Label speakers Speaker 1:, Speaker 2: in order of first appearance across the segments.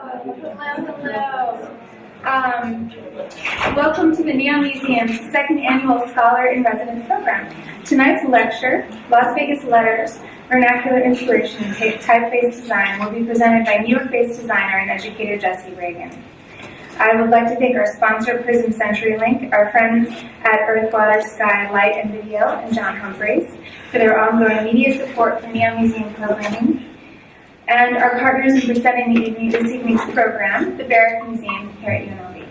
Speaker 1: Hello. Welcome to the Neon Museum's second annual Scholar in Residence program. Tonight's lecture, Las Vegas Letters, Vernacular Inspiration in Typeface Design, will be presented by New York-based designer and educator Jesse Ragan. I would like to thank our sponsor, Prism CenturyLink, our friends at Earth, Water, Sky, Light, and Video, and John Humphreys, for their ongoing media support for Neon Museum programming, and our partners in presenting this evening's program, the Barrack Museum here at UNLV.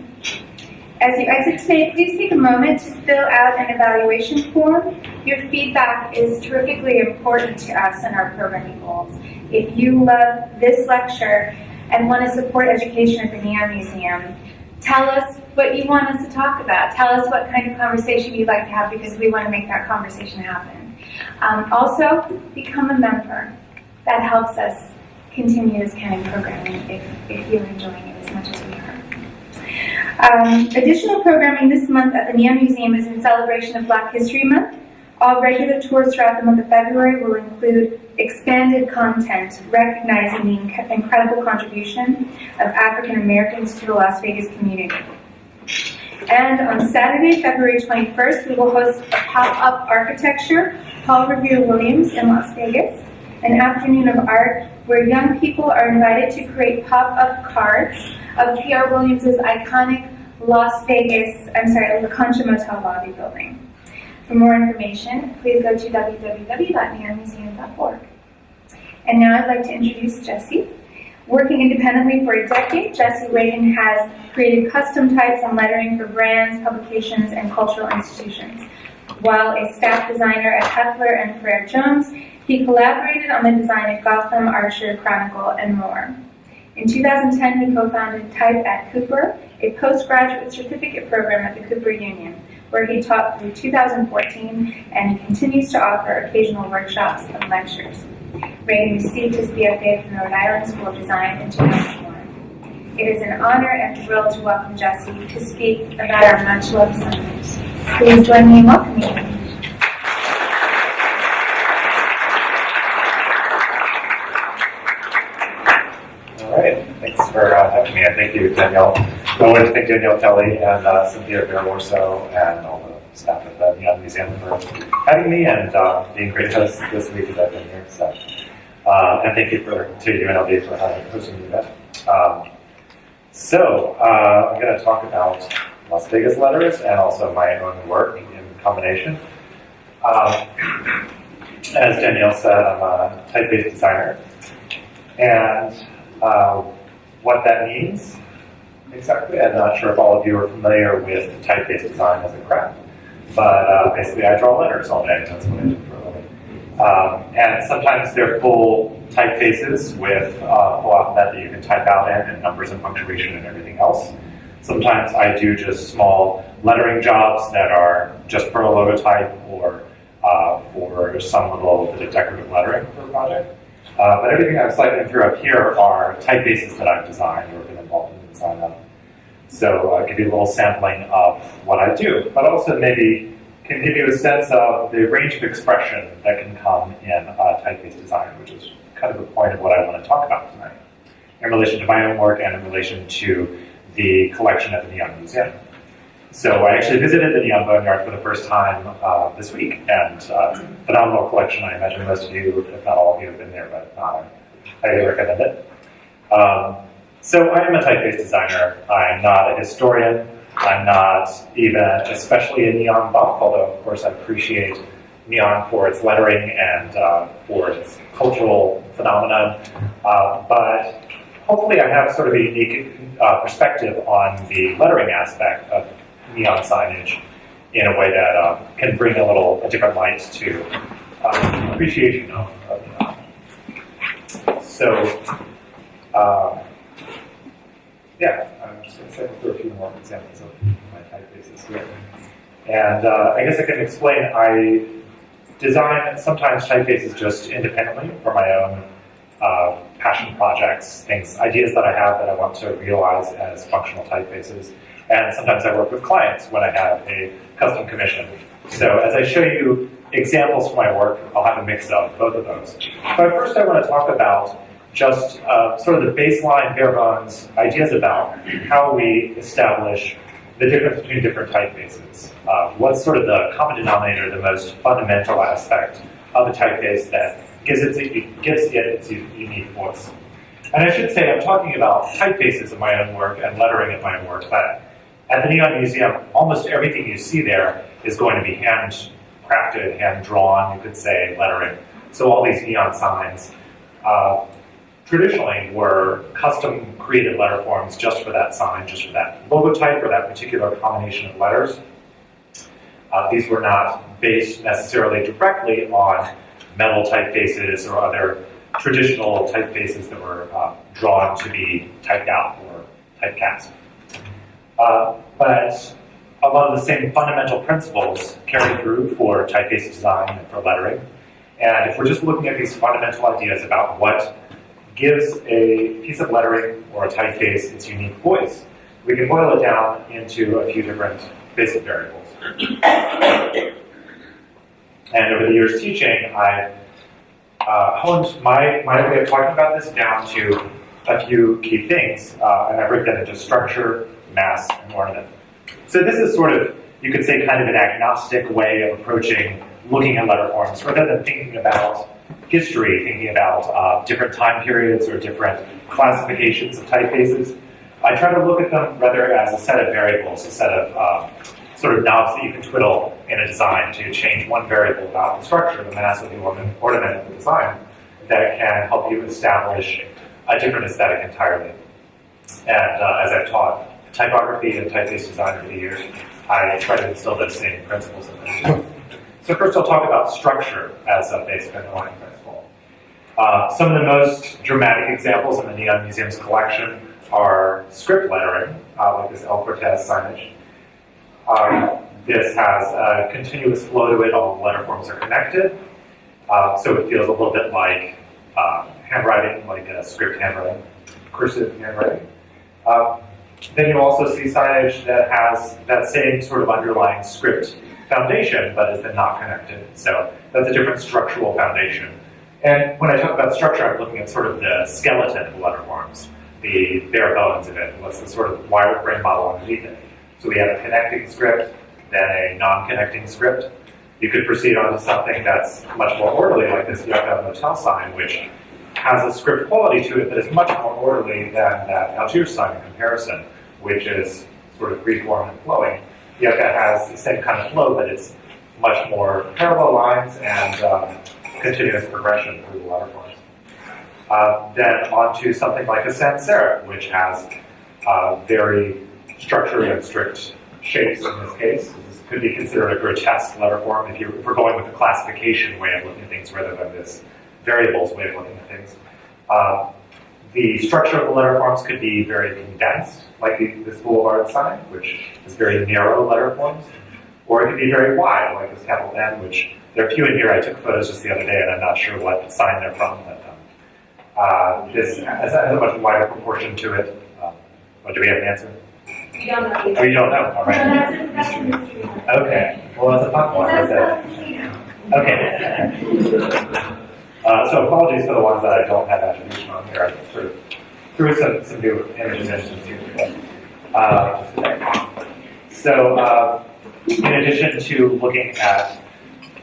Speaker 1: As you exit today, please take a moment to fill out an evaluation form. Your feedback is terrifically important to us and our programming goals. If you love this lecture and want to support education at the Neon Museum, tell us what you want us to talk about. Tell us what kind of conversation you'd like to have, because we want to make that conversation happen. Also, become a member. That helps us continue this kind of programming if you're enjoying it as much as we are. Additional programming this month at the Neon Museum is in celebration of Black History Month. All regular tours throughout the month of February will include expanded content recognizing the incredible contribution of African Americans to the Las Vegas community. And on Saturday, February 21st, we will host a pop-up architecture, Paul Revere Williams in Las Vegas, an afternoon of art where young people are invited to create pop-up cards of P.R. Williams' iconic La Concha Motel lobby building. For more information, please go to www.neonmuseum.org. And now I'd like to introduce Jesse. Working independently for a decade, Jesse Ragan has created custom types and lettering for brands, publications, and cultural institutions. While a staff designer at Heffler and Frere Jones, he collaborated on the design of Gotham, Archer, Chronicle, and more. In 2010, he co-founded Type at Cooper, a postgraduate certificate program at the Cooper Union, where he taught through 2014, and he continues to offer occasional workshops and lectures. Ragan received his BFA from the Rhode Island School of Design in 2001. It is an honor and thrill to welcome Jesse to speak about our much-loved summit. Please join me in welcoming him.
Speaker 2: All right, thanks for having me, and thank you, Danielle. I wanted to thank Danielle Kelly and Cynthia Bearmorso and all the staff at the Neon Museum for having me and being great hosts this week as I've been here. So, and thank you to UNLV for hosting the event. I'm going to talk about Las Vegas Letters and also my own work in combination. As Danielle said, I'm a typeface designer, and what that means exactly, I'm not sure if all of you are familiar with typeface design as a craft, but basically I draw letters all day. That's what I do for a living. And sometimes they're full typefaces with full alphabet that you can type out in, and numbers and punctuation and everything else. Sometimes I do just small lettering jobs that are just for a logotype or for some little bit of decorative lettering for a project. But everything I'm cycling through up here are typefaces that I've designed or been involved in the design of. So I'll give you a little sampling of what I do, but also maybe can give you a sense of the range of expression that can come in typeface design, which is kind of the point of what I want to talk about tonight, in relation to my own work and in relation to the collection at the Neon Museum. So I actually visited the Neon Boneyard for the first time this week, and it's a phenomenal collection. I imagine most of you, if not all of you, have been there, but I highly recommend it. So I am a typeface designer. I'm not a historian. I'm not even especially a neon buff, although of course I appreciate neon for its lettering and for its cultural phenomenon. But hopefully I have sort of a unique perspective on the lettering aspect of neon signage in a way that can bring a different light to appreciation of neon. So, I'm just going to cycle through a few more examples of my typefaces here. And I guess I can explain, I design sometimes typefaces just independently for my own passion projects, ideas that I have that I want to realize as functional typefaces. And sometimes I work with clients when I have a custom commission. So as I show you examples from my work, I'll have a mix of both of those. But first I want to talk about just sort of the baseline, bare bones ideas about how we establish the difference between different typefaces. What's sort of the common denominator, the most fundamental aspect of a typeface that gives it its unique voice. And I should say I'm talking about typefaces in my own work and lettering in my own work, but at the Neon Museum, almost everything you see there is going to be hand-crafted, hand-drawn, you could say, lettering. So all these neon signs traditionally were custom-created letter forms just for that sign, just for that logotype or that particular combination of letters. These were not based necessarily directly on metal typefaces or other traditional typefaces that were drawn to be typed out or typecast. But a lot of the same fundamental principles carry through for typeface design and for lettering. And if we're just looking at these fundamental ideas about what gives a piece of lettering or a typeface its unique voice, we can boil it down into a few different basic variables. And over the years teaching, I've honed my way of talking about this down to a few key things, and I break that into structure, mass, and ornament. So this is sort of, you could say, kind of an agnostic way of approaching looking at letter forms, rather than thinking about history, thinking about different time periods or different classifications of typefaces. I try to look at them rather as a set of variables, a set of sort of knobs that you can twiddle in a design to change one variable about the structure, the mass, or the ornament of the design that can help you establish a different aesthetic entirely. And as I've taught typography and typeface design over the years, I try to instill those same principles in them. So first I'll talk about structure as a basic underlying principle. Some of the most dramatic examples in the Neon Museum's collection are script lettering, like this El Cortez signage. This has a continuous flow to it, all the letter forms are connected, so it feels a little bit like handwriting, like a script handwriting, cursive handwriting. Then you also see signage that has that same sort of underlying script foundation, but is then not connected. So that's a different structural foundation. And when I talk about structure, I'm looking at sort of the skeleton of the letter forms, the bare bones of it, what's the sort of wireframe model underneath it. So we have a connecting script, then a non-connecting script. You could proceed on to something that's much more orderly, like this Yucca Motel sign, which has a script quality to it that is much more orderly than that Algiers sign in comparison, which is sort of freeform and flowing. Yucca has the same kind of flow, but it's much more parallel lines and continuous progression through the letter forms. Then on to something like a sans serif, which has very structured and strict shapes in this case. This could be considered a grotesque letter form if we're going with the classification way of looking at things rather than this variables way of looking at things. The structure of the letter forms could be very condensed, like this boulevard sign, which is very narrow letter forms, or it could be very wide, like this capital N, which there are a few in here. I took photos just the other day, and I'm not sure what sign they're from, but this has a much wider proportion to it. Do we have an answer?
Speaker 1: We don't know.
Speaker 2: Oh, you don't know? All right. Okay. Well, that's a fun one. Okay. So apologies for the ones that I don't have attribution on here. I sort of threw some new images into here. So in addition to looking at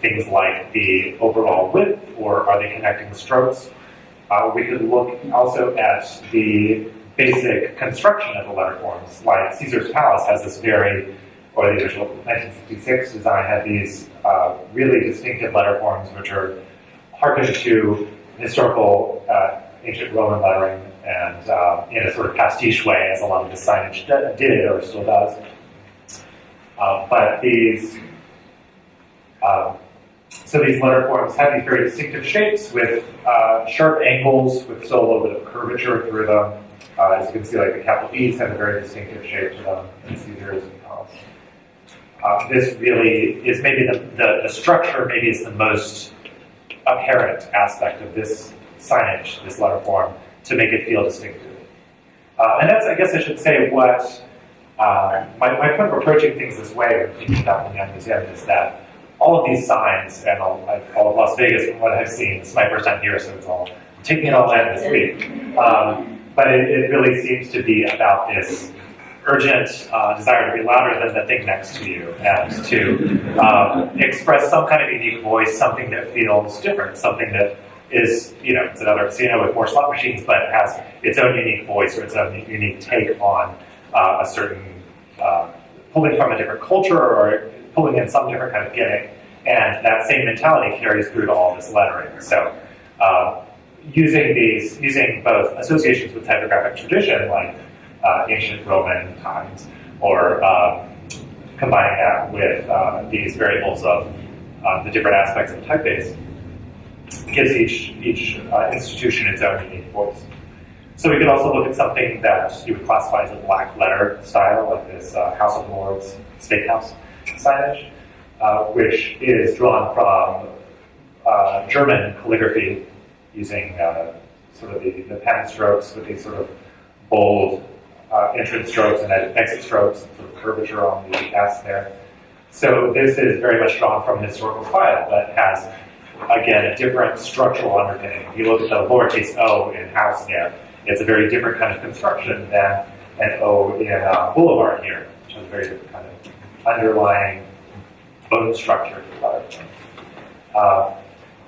Speaker 2: things like the overall width or are they connecting strokes, we could look also at the basic construction of the letter forms. Like Caesar's Palace has this or the original 1966 design had these really distinctive letter forms which are harkened to historical ancient Roman lettering and in a sort of pastiche way, as a lot of the signage did or still does. But so these letter forms have these very distinctive shapes with sharp angles with still a little bit of curvature through them. As you can see, like the capital E's have a very distinctive shape to them in Caesar's and Palace. This really is maybe the structure maybe is the most apparent aspect of this signage, this letter form, to make it feel distinctive. And that's, I guess I should say, what my point of approaching things this way when thinking about the Neon Museum is that all of these signs and all of Las Vegas, from what I've seen, it's my first time here, so it's all taking it all in this week. But it really seems to be about this urgent desire to be louder than the thing next to you and to express some kind of unique voice, something that feels different, something that is, it's another casino with more slot machines, but it has its own unique voice or its own unique take on a certain, pulling from a different culture or pulling in some different kind of gimmick. And that same mentality carries through to all this lettering. So using both associations with typographic tradition, like ancient Roman times, or combining that with these variables of the different aspects of typeface, gives each institution its own unique voice. So we could also look at something that you would classify as a black letter style, like this House of Lords steakhouse signage, which is drawn from German calligraphy using sort of the pen strokes with these sort of bold entrance strokes and exit strokes, sort of curvature on the S there. So this is very much drawn from a historical style, but has, again, a different structural underpinning. If you look at the lowercase o in house there, it's a very different kind of construction than an O in boulevard here, which has a very different kind of underlying bone structure to the letter.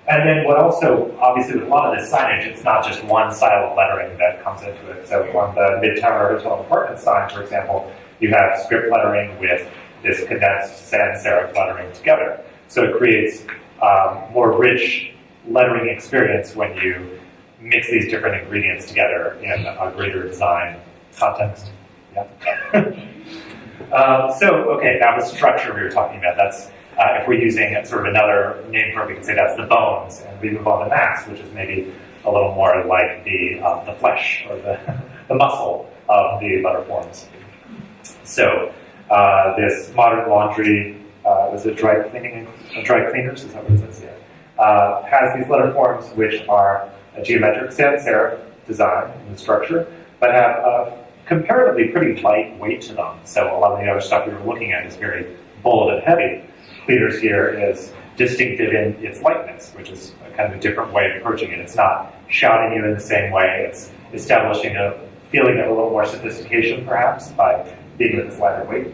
Speaker 2: And then what also, obviously with a lot of this signage, it's not just one style of lettering that comes into it. So on the Mid-Tower Hotel and Apartment sign, for example, you have script lettering with this condensed sans serif lettering together. So it creates more rich lettering experience when you mix these different ingredients together in a greater design context. Yeah. Okay, that was structure we were talking about. That's if we're using sort of another name for it, we can say that's the bones, and we move on to mass, which is maybe a little more like the flesh or the muscle of the letter forms. So this modern laundry was a dry cleaners, is that what it says? Yeah. Has these letter forms which are a geometric sans serif design and structure, but have a comparatively pretty light weight to them. So a lot of the other stuff we were looking at is very bold and heavy. Cleaners here is distinctive in its lightness, which is a kind of a different way of approaching it. It's not shouting you in the same way. It's establishing a feeling of a little more sophistication, perhaps, by being with this lighter weight.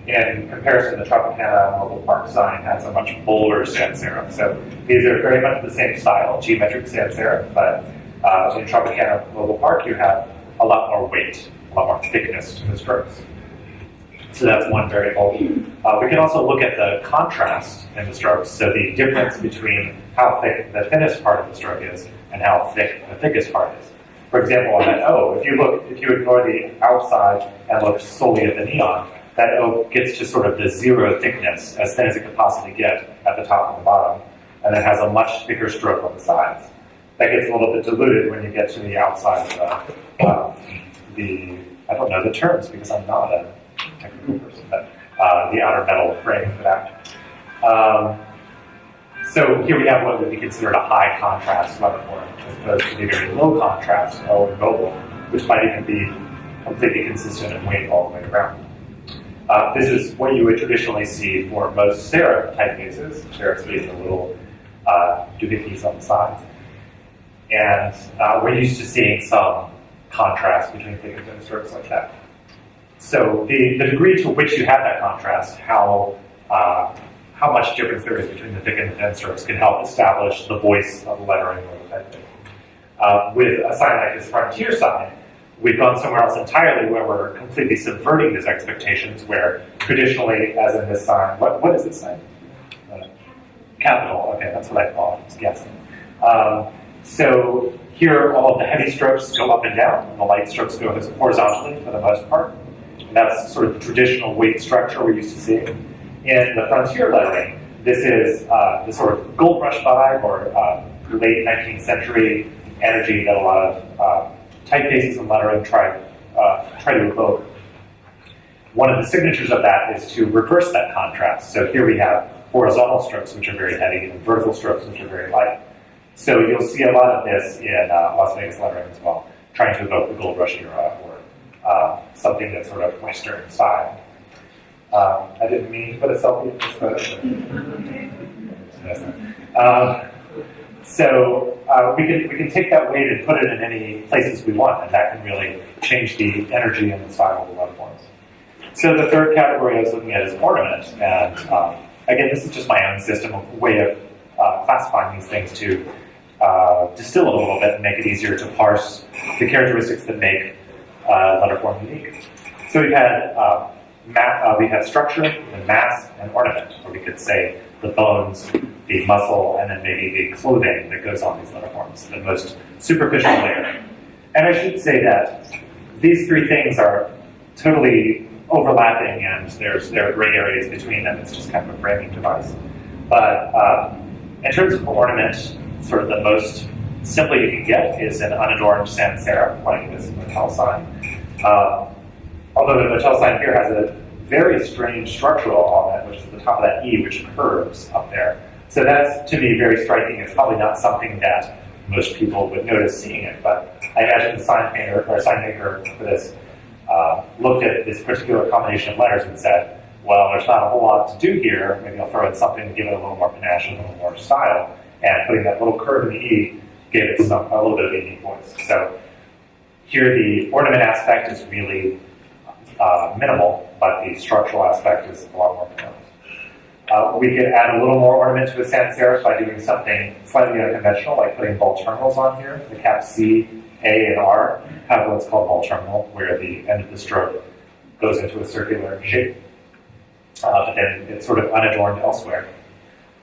Speaker 2: In comparison, the Tropicana Mobile Park sign has a much bolder sans serif. So these are very much the same style, geometric sans serif, but in Tropicana Mobile Park, you have a lot more weight, a lot more thickness to the strokes. So that's one variable. We can also look at the contrast in the strokes, so the difference between how thick the thinnest part of the stroke is and how thick the thickest part is. For example, on that O, if you ignore the outside and look solely at the neon, that O gets to sort of the zero thickness, as thin as it could possibly get at the top and the bottom, and then has a much thicker stroke on the sides. That gets a little bit diluted when you get to the outside of I don't know the terms because I'm not a technical person, but the outer metal frame for that. So here we have what would be considered a high contrast letter form, as opposed to the very low contrast O and mobile, which might even be completely consistent in weight all the way around. This is what you would traditionally see for most serif typefaces, serifs being the little doohickeys on the sides. And we're used to seeing some contrast between thick and thin strokes like that. So the degree to which you have that contrast, how much difference there is between the thick and the thin strokes, can help establish the voice of the lettering or the typeface. With a sign like this frontier sign, we've gone somewhere else entirely where we're completely subverting these expectations, where traditionally, as in this sign, what is this sign? Capital, okay, that's what I call it, I was guessing. So here, all of the heavy strokes go up and down, and the light strokes go horizontally for the most part. And that's sort of the traditional weight structure we're used to seeing. In the frontier lettering, this is the sort of gold rush vibe or late 19th century energy that a lot of typefaces and lettering try to evoke. One of the signatures of that is to reverse that contrast. So here we have horizontal strokes, which are very heavy, and vertical strokes, which are very light. So you'll see a lot of this in Las Vegas lettering as well, trying to evoke the gold rush era or something that's sort of Western style. I didn't mean to put a selfie in this photo. So we can take that weight and put it in any places we want, and that can really change the energy and the style of the letterforms. So the third category I was looking at is ornament, and again, this is just my own system, a way of classifying these things to distill it a little bit and make it easier to parse the characteristics that make letterform unique. So we've had structure, and mass, and ornament, or we could say the bones, the muscle, and then maybe the clothing that goes on these letterforms, the most superficial layer. And I should say that these three things are totally overlapping, and there are gray areas between them. It's just kind of a framing device. But in terms of ornament, sort of the most simple you can get is an unadorned sans serif, like this motel sign. Although the motel sign here has a very strange structural element, which is the top of that E, which curves up there. So that's, to me, very striking. It's probably not something that most people would notice seeing it, but I imagine the sign painter or sign maker for this looked at this particular combination of letters and said, well, there's not a whole lot to do here. Maybe I'll throw in something to give it a little more panache and a little more style. And putting that little curve in the E gave it a little bit of a unique voice. So here the ornament aspect is really minimal, but the structural aspect is a lot more pronounced. We could add a little more ornament to a sans serif by doing something slightly unconventional, like putting bold terminals on here. The caps C, A, and R have what's called bold terminal, where the end of the stroke goes into a circular shape, but then it's sort of unadorned elsewhere.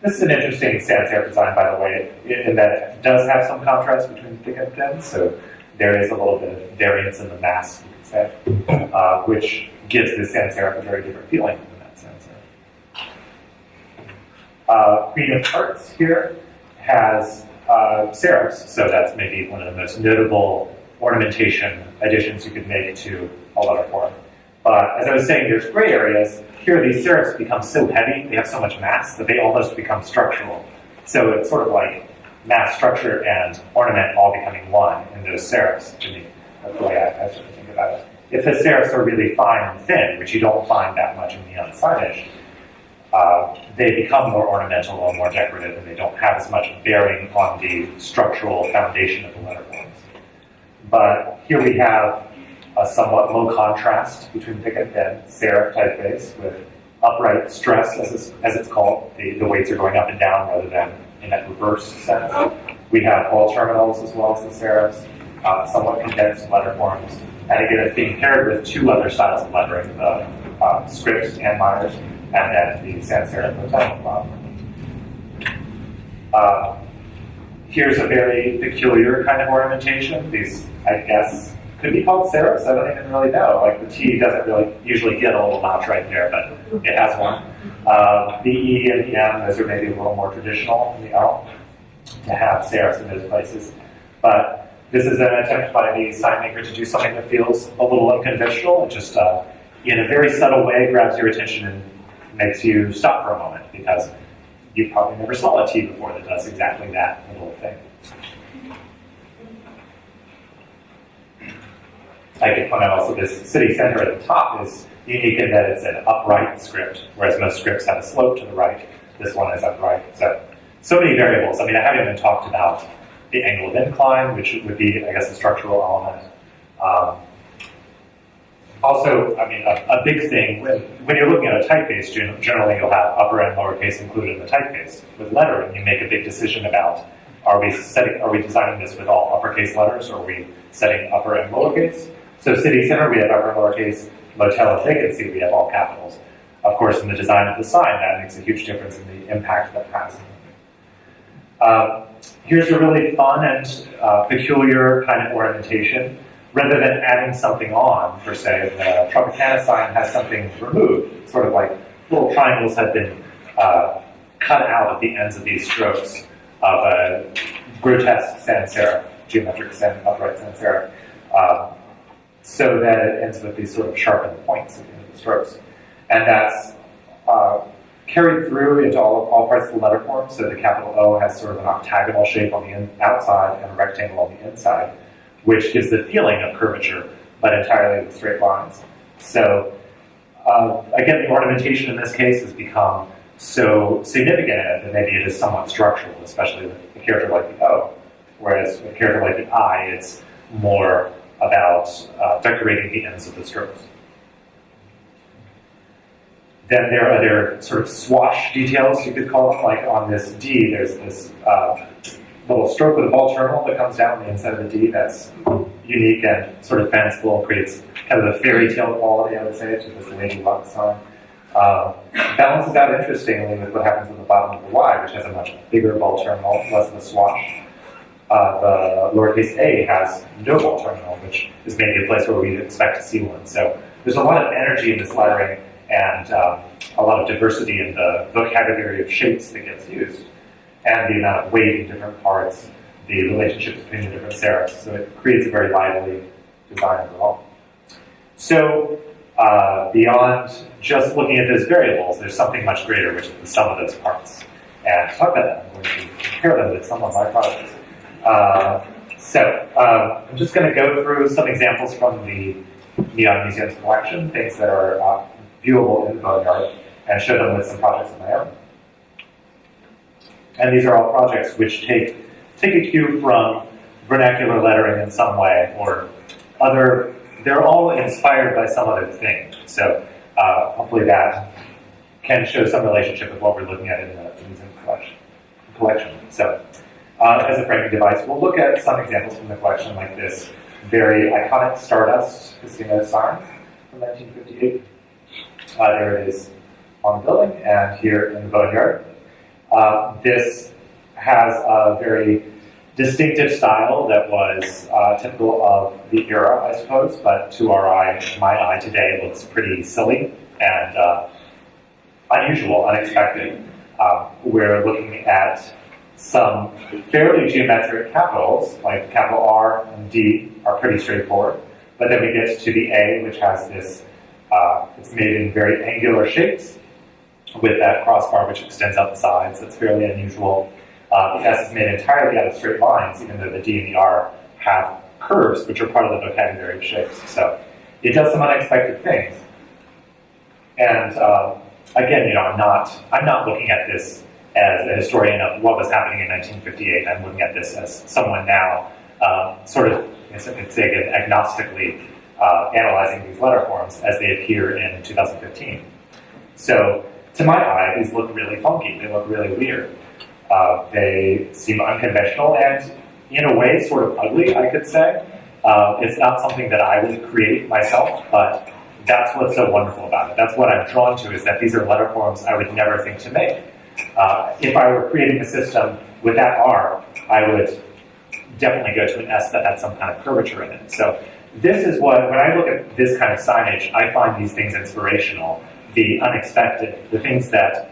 Speaker 2: This is an interesting sans serif design, by the way, in that it does have some contrast between thick and thin, so there is a little bit of variance in the mass, you could say, which gives this sans serif a very different feeling than that sans serif. Queen of Hearts here has serifs, so that's maybe one of the most notable ornamentation additions you could make to a letterform. But as I was saying, there's gray areas. Here, these serifs become so heavy, they have so much mass, that they almost become structural. So it's sort of like mass, structure, and ornament all becoming one in those serifs, to me. That's the way I sort of think about it. If the serifs are really fine and thin, which you don't find that much in the unsignage, they become more ornamental or more decorative, and they don't have as much bearing on the structural foundation of the letterforms. But here we have a somewhat low contrast between thick and thin serif typeface with upright stress, as it's called. The weights are going up and down rather than in that reverse sense. We have bold terminals as well as the serifs, somewhat condensed letterforms. And again, it's being paired with two other styles of lettering, the scripts and minors, and then the sans serif motel. Here's a very peculiar kind of ornamentation. These, I guess, could be called serifs. I don't even really know. Like the T doesn't really usually get a little notch right there, but it has one. The E and the M, those are maybe a little more traditional in the L to have serifs in those places. But this is an attempt by the sign maker to do something that feels a little unconventional. It just, in a very subtle way, grabs your attention and makes you stop for a moment because you probably never saw a T before that does exactly that little thing. I could point out also this city center at the top is unique in that it's an upright script, whereas most scripts have a slope to the right. This one is upright. So many variables. I mean, I haven't even talked about the angle of incline, which would be, I guess, a structural element. Also, I mean, a big thing, when you're looking at a typeface, generally you'll have upper and lowercase included in the typeface. With lettering, you make a big decision about, are we designing this with all uppercase letters, or are we setting upper and lowercase? So city center, we have upper and lowercase. Motel and vacancy, we have all capitals. Of course, in the design of the sign, that makes a huge difference in the impact that has. Here's a really fun and peculiar kind of ornamentation. Rather than adding something on, per se, the Tropicana sign has something removed. Sort of like little triangles have been cut out of the ends of these strokes of a grotesque sans serif, geometric upright sans serif, so that it ends with these sort of sharpened points at the end of the strokes. And that's carried through into all parts of the letter form. So the capital O has sort of an octagonal shape on the outside and a rectangle on the inside, which gives the feeling of curvature, but entirely with straight lines. So again, the ornamentation in this case has become so significant in it that maybe it is somewhat structural, especially with a character like the O. Whereas with a character like the I, it's more about decorating the ends of the strokes. Then there are other sort of swash details, you could call them, like on this D, there's this little stroke with a ball terminal that comes down the inside of the D that's unique and sort of fanciful, creates kind of the fairy tale quality, I would say, to this Lady Luck sign. Balances out interestingly with what happens at the bottom of the Y, which has a much bigger ball terminal, less of a swash. The lowercase a has no ball terminal, which is maybe a place where we'd expect to see one. So there's a lot of energy in this lettering and a lot of diversity in the vocabulary of shapes that gets used, and the amount of weight in different parts, the relationships between the different serifs. So it creates a very lively design overall. So beyond just looking at those variables, there's something much greater, which is the sum of those parts. And to talk about that, I'm going to compare them with some of my projects. I'm just going to go through some examples from the Neon Museum's collection, things that are viewable in the Boneyard, and show them with some projects of my own. And these are all projects which take a cue from vernacular lettering in some way, or other. They're all inspired by some other thing. So hopefully that can show some relationship with what we're looking at in the museum collection. So as a framing device, we'll look at some examples from the collection, like this very iconic Stardust casino sign from 1958. There it is on the building, and here in the Boneyard. This has a very distinctive style that was typical of the era, I suppose, but to my eye today, looks pretty silly and unusual, unexpected. We're looking at some fairly geometric capitals, like capital R and D are pretty straightforward, but then we get to the A, which has this, it's made in very angular shapes, with that crossbar which extends out the sides. That's fairly unusual. The S is made entirely out of straight lines, even though the D and the R have curves, which are part of the vocabulary of shapes. So it does some unexpected things. And again, I'm not looking at this as a historian of what was happening in 1958. I'm looking at this as someone now, sort of, I guess I could say, again, agnostically analyzing these letter forms as they appear in 2015. So to my eye, these look really funky. They look really weird. They seem unconventional and, in a way, sort of ugly, I could say. It's not something that I would create myself, but that's what's so wonderful about it. That's what I'm drawn to, is that these are letter forms I would never think to make. If I were creating a system with that R, I would definitely go to an S that had some kind of curvature in it. So this is when I look at this kind of signage, I find these things inspirational. The unexpected, the things that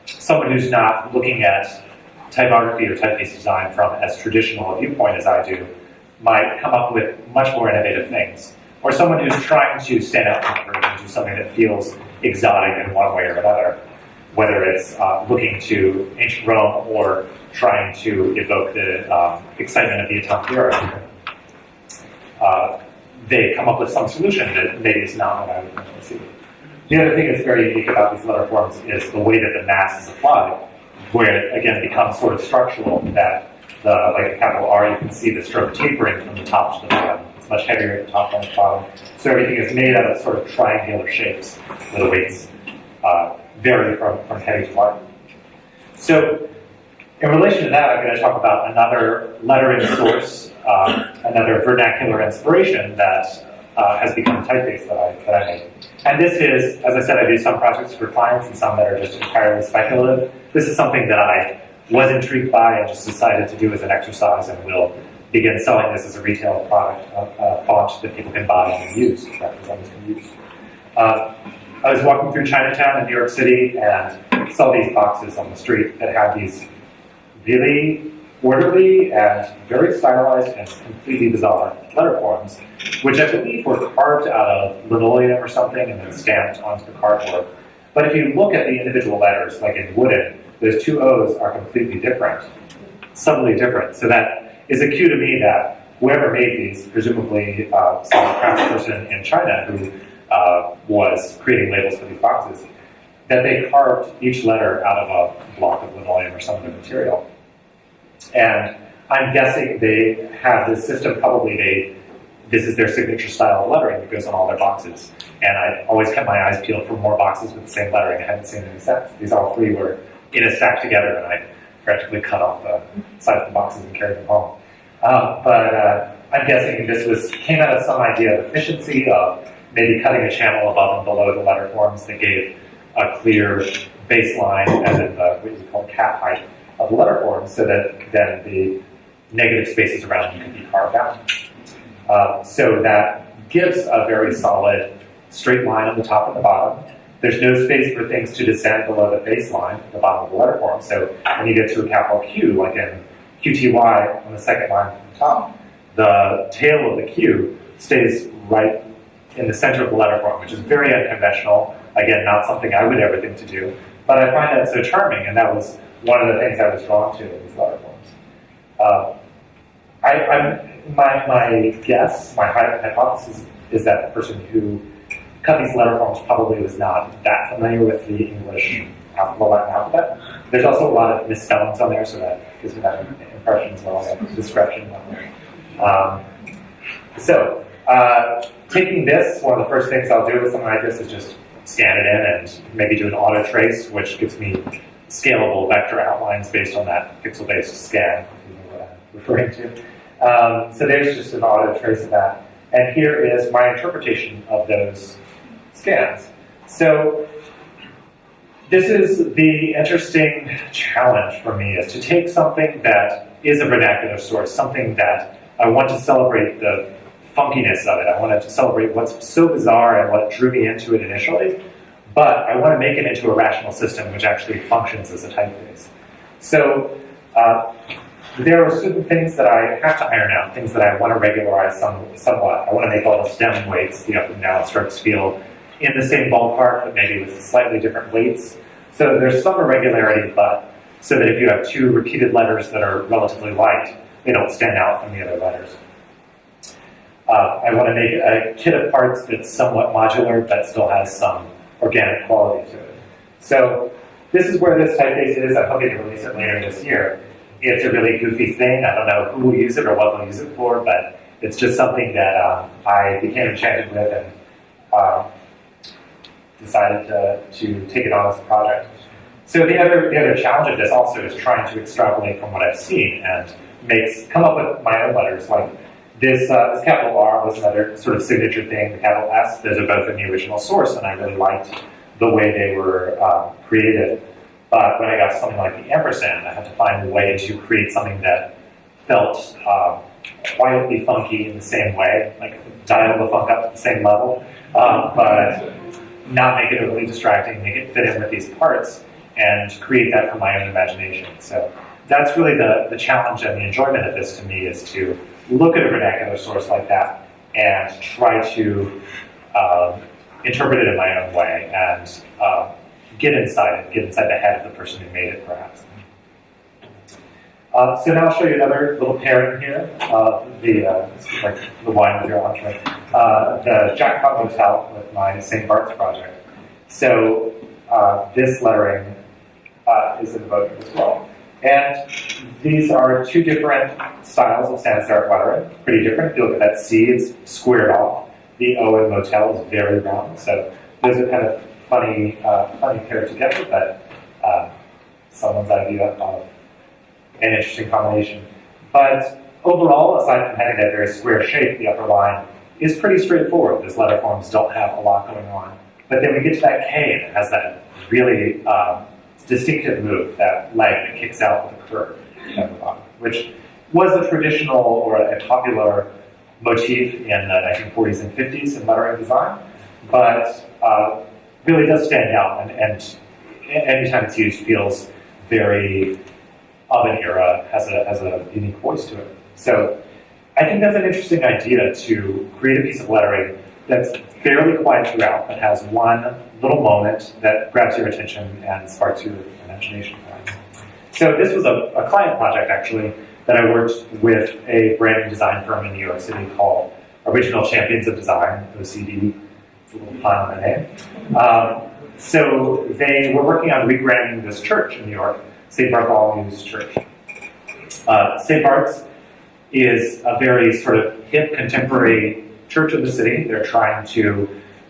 Speaker 2: someone who's not looking at typography or typeface design from as traditional a viewpoint as I do might come up with much more innovative things. Or someone who's trying to stand out from the herd and do something that feels exotic in one way or another, whether it's looking to ancient Rome or trying to evoke the excitement of the atomic era. They come up with some solution that maybe is not what I would normally see. The other thing that's very unique about these letter forms is the way that the mass is applied, where it again becomes sort of structural, that like the capital R, you can see the stroke tapering from the top to the bottom. It's much heavier at the top than at the bottom. So everything is made out of sort of triangular shapes, where the weights vary from heavy to light. So in relation to that, I'm going to talk about another lettering source, another vernacular inspiration that has become a typeface that I made. And this is, as I said, I do some projects for clients and some that are just entirely speculative. This is something that I was intrigued by and just decided to do as an exercise, and will begin selling this as a retail product, a font that people can buy and use, representatives can use. I was walking through Chinatown in New York City and saw these boxes on the street that had these really orderly and very stylized and completely bizarre letter forms, which I believe were carved out of linoleum or something and then stamped onto the cardboard. But if you look at the individual letters, like in wooden, those two O's are completely different, subtly different. So that is a cue to me that whoever made these, presumably some craftsperson in China who was creating labels for these boxes, that they carved each letter out of a block of linoleum or some other material. And I'm guessing they have this system, this is their signature style of lettering that goes on all their boxes. And I always kept my eyes peeled for more boxes with the same lettering. I hadn't seen any sets. These all three were in a stack together, and I practically cut off the side of the boxes and carried them home. But I'm guessing this came out of some idea of efficiency, of maybe cutting a channel above and below the letter forms that gave a clear baseline and then what you call cap height of the letter forms, so that then the negative spaces around them could be carved out. So that gives a very solid straight line on the top and the bottom. There's no space for things to descend below the baseline, the bottom of the letter form. So when you get to a capital Q, like in QTY on the second line from the top, the tail of the Q stays right in the center of the letter form, which is very unconventional. Again, not something I would ever think to do, but I find that so charming, and that was one of the things I was drawn to in these letter forms. My guess, my hypothesis is that the person who cut these letter forms probably was not that familiar with the English alphabet, Latin alphabet. There's also a lot of misspellings on there, so that gives me that impression as well, that description on there. Taking this, one of the first things I'll do with something like this is just scan it in and maybe do an auto trace, which gives me scalable vector outlines based on that pixel-based scan, if you know what I'm referring to. So there's just an auto trace of that. And here is my interpretation of those scans. So this is the interesting challenge for me, is to take something that is a vernacular source, something that I want to celebrate the funkiness of it. I wanted to celebrate what's so bizarre and what drew me into it initially, but I want to make it into a rational system which actually functions as a typeface. So there are certain things that I have to iron out, things that I want to regularize somewhat. I want to make all the stem weights, the up and down strokes, feel in the same ballpark, but maybe with slightly different weights. So there's some irregularity, but so that if you have two repeated letters that are relatively light, they don't stand out from the other letters. I want to make a kit of parts that's somewhat modular, but still has some organic quality to it. So this is where this typeface is. I'm hoping to release it later this year. It's a really goofy thing. I don't know who will use it or what they'll use it for, but it's just something that I became enchanted with and decided to take it on as a project. So the other challenge of this also is trying to extrapolate from what I've seen and come up with my own letters. Like this capital R was another sort of signature thing. The capital S, those are both in the original source, and I really liked the way they were created. But when I got something like the ampersand, I had to find a way to create something that felt quietly funky in the same way, like dial the funk up to the same level, but not make it overly distracting, make it fit in with these parts, and create that from my own imagination. So that's really the challenge and the enjoyment of this to me, is to look at a vernacular source like that and try to interpret it in my own way and get inside the head of the person who made it, perhaps. So now I'll show you another little pairing here of like the wine with your entree, the Jackpot Motel with my St. Bart's project. So this lettering is in the boat as well. And these are two different styles of sans serif lettering, pretty different. If you look at that C, it's squared off. The O in motel is very round. So those are kind of funny paired together, but someone's idea of an interesting combination. But overall, aside from having that very square shape, the upper line is pretty straightforward. Those letter forms don't have a lot going on. But then we get to that K, and it has that really distinctive move, that leg that kicks out with a curve at the bottom, which was a traditional or a popular motif in the 1940s and 50s in lettering design, but really does stand out, and anytime it's used feels very of an era, has a unique voice to it. So I think that's an interesting idea, to create a piece of lettering that's fairly quiet throughout, but has one little moment that grabs your attention and sparks your imagination. So this was a client project, actually, that I worked with a branding design firm in New York City called Original Champions of Design, OCD. It's a little pun on the name. So they were working on rebranding this church in New York, St. Bartholomew's Church. St. Bart's is a very sort of hip, contemporary church of the city. They're trying to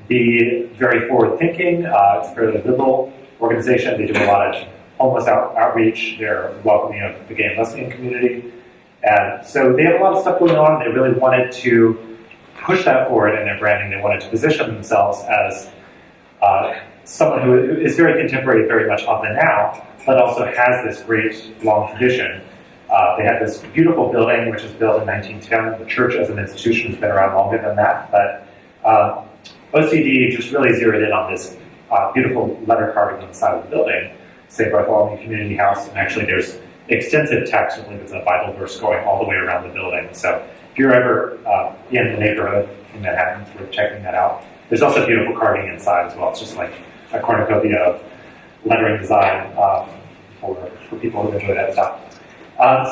Speaker 2: be very forward-thinking. It's a fairly liberal organization. They do a lot of homeless outreach. They're welcoming of the gay and lesbian community. And so they have a lot of stuff going on. They really wanted to push that forward in their branding. They wanted to position themselves as someone who is very contemporary, very much of the now, but also has this great long tradition. They had this beautiful building, which was built in 1910. The church as an institution has been around longer than that, but OCD just really zeroed in on this beautiful letter carving on the side of the building, St. Bartholomew Community House, and actually there's extensive text. I believe it's a Bible verse going all the way around the building. So if you're ever in the neighborhood in Manhattan, it's worth checking that out. There's also beautiful carving inside as well. It's just like a cornucopia of lettering design for people who enjoy that stuff.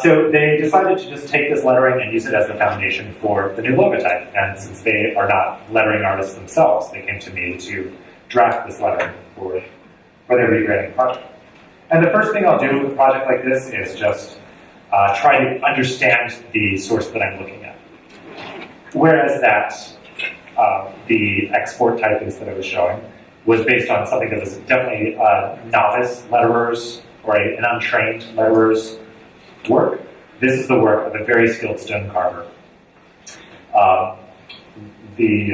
Speaker 2: So they decided to just take this lettering and use it as the foundation for the new logotype. And since they are not lettering artists themselves, they came to me to draft this lettering for their rebranding project. And the first thing I'll do with a project like this is just try to understand the source that I'm looking at. Whereas that the export typeface that I was showing was based on something that was definitely novice letterers or an untrained letterer's work. This is the work of a very skilled stone carver. I'm blanking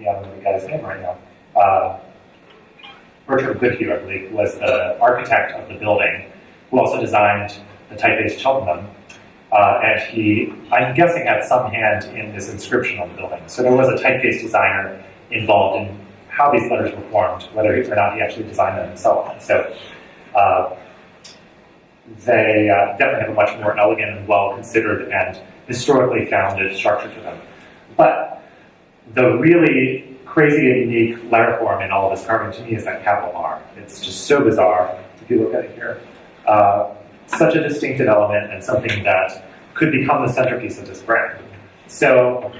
Speaker 2: out on the guy's name right now. Bertram Goodhue, I believe, was the architect of the building, who also designed the typeface Cheltenham. And I'm guessing, had some hand in this inscription on the building. So there was a typeface designer involved in how these letters were formed, whether or not he actually designed them himself. So they definitely have a much more elegant and well-considered and historically founded structure to them. But the really crazy and unique letter form in all of this carving to me is that capital R. It's just so bizarre, if you look at it here. Such a distinctive element and something that could become the centerpiece of this brand. So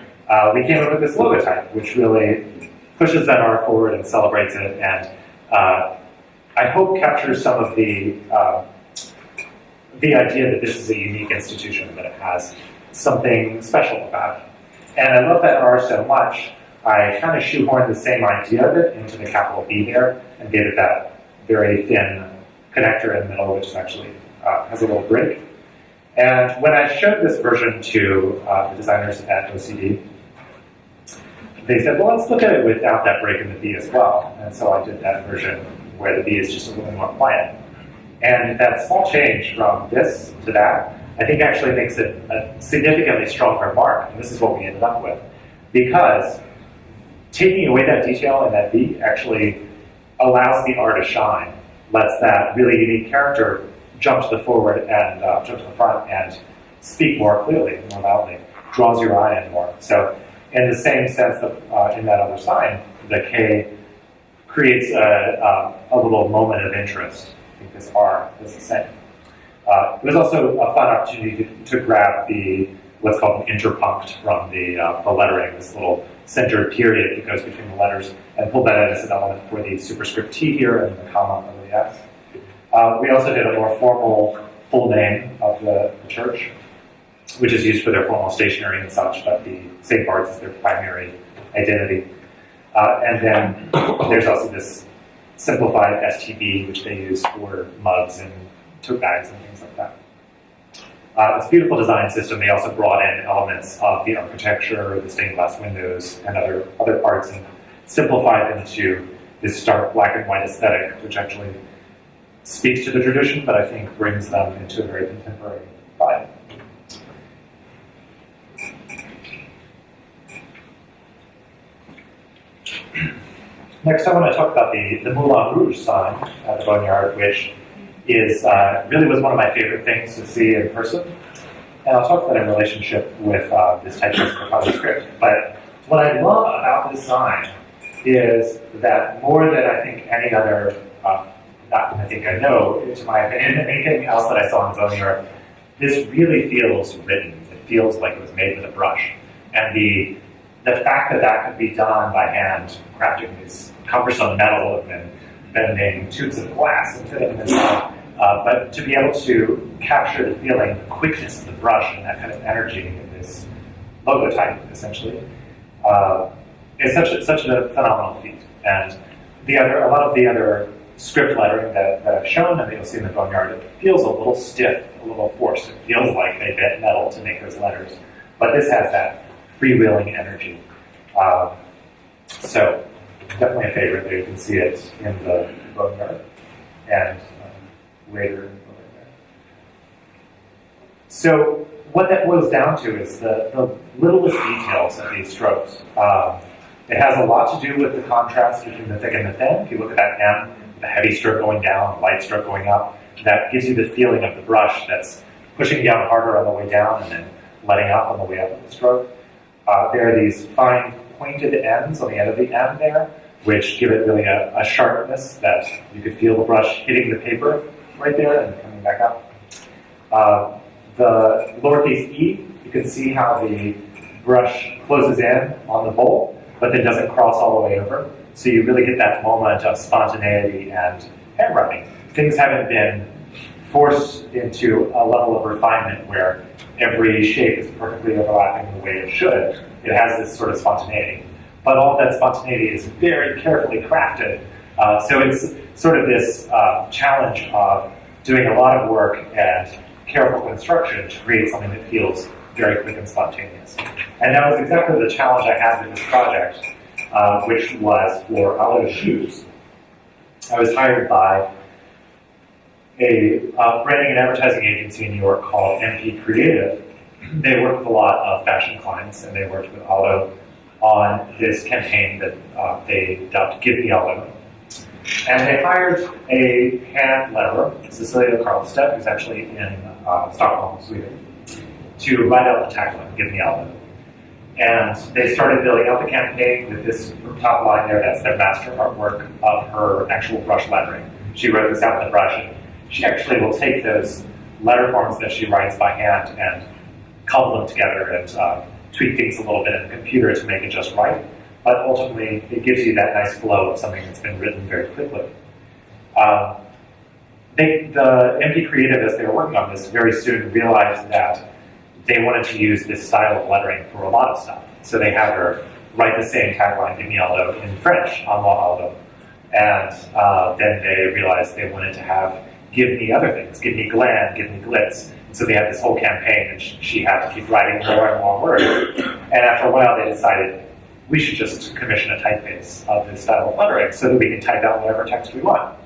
Speaker 2: we came up with this logotype, which really pushes that R forward and celebrates it, and I hope captures some of the idea that this is a unique institution, that it has something special about it. And I love that R so much, I kind of shoehorned the same idea of it into the capital B there and gave it that very thin connector in the middle, which is actually has a little break. And when I showed this version to the designers at OCD, they said, well, let's look at it without that break in the B as well. And so I did that version where the B is just a little more quiet. And that small change from this to that, I think actually makes it a significantly stronger mark. And this is what we ended up with. Because taking away that detail in that B actually allows the R to shine, lets that really unique character jump to the forward and jump to the front and speak more clearly, more loudly, draws your eye in more. So in the same sense that in that other sign, the K creates a little moment of interest. I think this R is the same. It was also a fun opportunity to grab what's called an interpunct from the lettering, this little centered period that goes between the letters, and pull that in as an element for the superscript T here and the comma over the S. We also did a more formal full name of the church, which is used for their formal stationery and such, but the St. Bart's is their primary identity. And then there's also this simplified STB, which they use for mugs and tote bags and things like that. It's a beautiful design system. They also brought in elements of the architecture, the stained glass windows, and other parts, and simplified them to this stark black and white aesthetic, which actually speaks to the tradition, but I think brings them into a very contemporary vibe. Next, I want to talk about the Moulin Rouge sign at the Boneyard, which is really was one of my favorite things to see in person. And I'll talk about it in relationship with this type of proposed script. But what I love about this sign is that more than I think any other, not I think I know, to my opinion, anything else that I saw in Boneyard, this really feels written. It feels like it was made with a brush. And the the fact that that could be done by hand, crafting these cumbersome metal and then bending tubes of glass and fitting them inside, but to be able to capture the feeling, the quickness of the brush and that kind of energy in this logo type, essentially, is such a phenomenal feat. And a lot of the other script lettering that I've shown and that you'll see in the Boneyard, it feels a little stiff, a little forced. It feels like they bent metal to make those letters. But this has that freewheeling energy. So definitely a favorite there. You can see it in the Boneyard and later over there. So what that boils down to is the littlest details of these strokes. It has a lot to do with the contrast between the thick and the thin. If you look at that M, the heavy stroke going down, the light stroke going up, that gives you the feeling of the brush that's pushing down harder on the way down and then letting up on the way up of the stroke. There are these fine pointed ends on the end of the M there, which give it really a sharpness that you could feel the brush hitting the paper right there and coming back up. The lowercase e, you can see how the brush closes in on the bowl, but then doesn't cross all the way over. So you really get that moment of spontaneity and handwriting. Things haven't been forced into a level of refinement where every shape is perfectly overlapping the way it should. It has this sort of spontaneity. But all that spontaneity is very carefully crafted. So it's sort of this challenge of doing a lot of work and careful construction to create something that feels very quick and spontaneous. And that was exactly the challenge I had with this project, which was for Aldo's shoes. I was hired by a branding and advertising agency in New York called MP Creative. They worked with a lot of fashion clients, and they worked with Aldo on this campaign that they dubbed Give Me Aldo. And they hired a hand letterer, Cecilia Karlstedt, who's actually in Stockholm, Sweden, to write out the tagline, Give Me Aldo. And they started building out the campaign with this top line there. That's their master artwork of her actual brush lettering. She wrote this out with the brush, and she actually will take those letter forms that she writes by hand and couple them together and tweak things a little bit in the computer to make it just right. But ultimately, it gives you that nice flow of something that's been written very quickly. The MP Creative, as they were working on this, very soon realized that they wanted to use this style of lettering for a lot of stuff. So they had her write the same tagline, Give Me Aldo, in French, En moi Aldo. And then they realized they wanted to have give me other things, give me glam, give me glitz. And so they had this whole campaign, and she had to keep writing more and more words. And after a while, they decided, we should just commission a typeface of this style of lettering so that we can type out whatever text we want.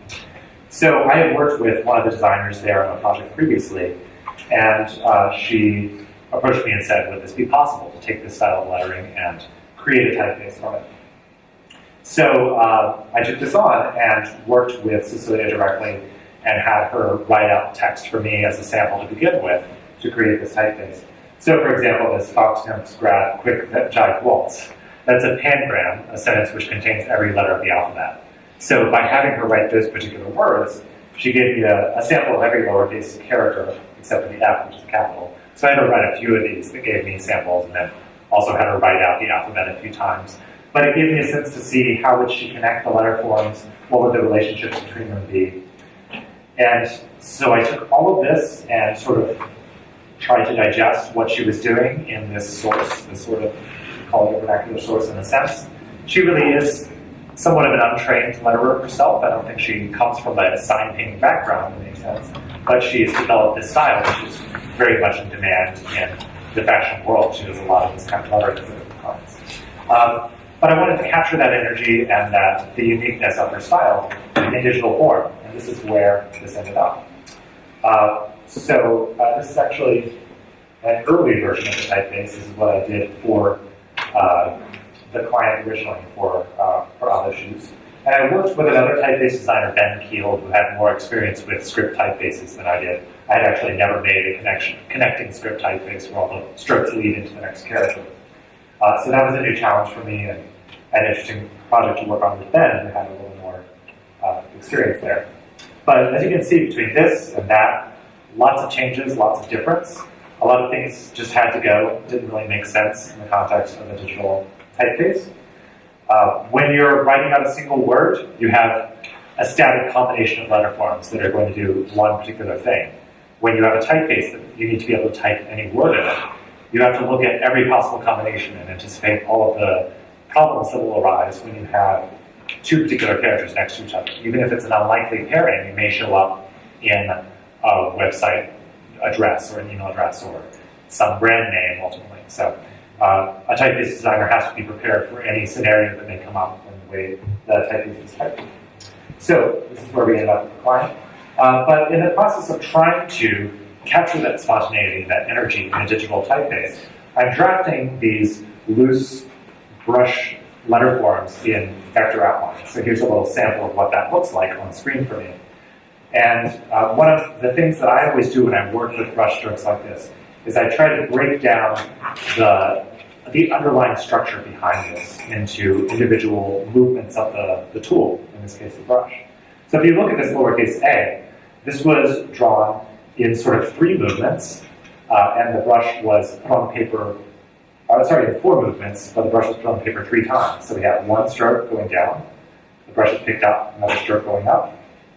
Speaker 2: So I had worked with one of the designers there on a project previously, and she approached me and said, would this be possible to take this style of lettering and create a typeface from it? So I took this on and worked with Cecilia directly and had her write out text for me as a sample to begin with to create this typeface. So for example, this Fox Nymphs grad quick jive waltz. That's a pangram, a sentence which contains every letter of the alphabet. So by having her write those particular words, she gave me a sample of every lowercase character except for the F, which is capital. So I had to write a few of these that gave me samples, and then also had her write out the alphabet a few times. But it gave me a sense to see how would she connect the letter forms, what would the relationships between them be. And so I took all of this and sort of tried to digest what she was doing in this source, this sort of, call it a vernacular source in a sense. She really is somewhat of an untrained letterer herself. I don't think she comes from a sign painting background, in any sense, but she's developed this style, which is very much in demand in the fashion world. She does a lot of this kind of lettering for different clients. But I wanted to capture that energy and the uniqueness of her style in digital form, and this is where this ended up. This is actually an early version of the typeface. This is what I did for the client originally for other shoes. And I worked with another typeface designer, Ben Keel, who had more experience with script typefaces than I did. I had actually never made a connecting script typeface where all the strokes lead into the next character. So that was a new challenge for me and an interesting project to work on with Ben, who had a little more experience there. But as you can see, between this and that, lots of changes, lots of difference. A lot of things just had to go, didn't really make sense in the context of a digital typeface. When you're writing out a single word, you have a static combination of letter forms that are going to do one particular thing. When you have a typeface that you need to be able to type any word in it, you have to look at every possible combination and anticipate all of the problems that will arise when you have two particular characters next to each other. Even if it's an unlikely pairing, it may show up in a website address or an email address or some brand name ultimately. So a typeface designer has to be prepared for any scenario that may come up in the way the typeface is typed. So this is where we end up with the client. But in the process of trying to capture that spontaneity, that energy in a digital typeface, I'm drafting these loose brush letter forms in vector outlines. So here's a little sample of what that looks like on screen for me. And one of the things that I always do when I work with brush strokes like this is I try to break down the underlying structure behind this into individual movements of the tool, in this case the brush. So if you look at this lowercase a, this was drawn in sort of 3 movements, and the brush was put on paper, in 4 movements, but the brush was put on paper 3 times. So we had 1 stroke going down, the brush is picked up, another stroke going up,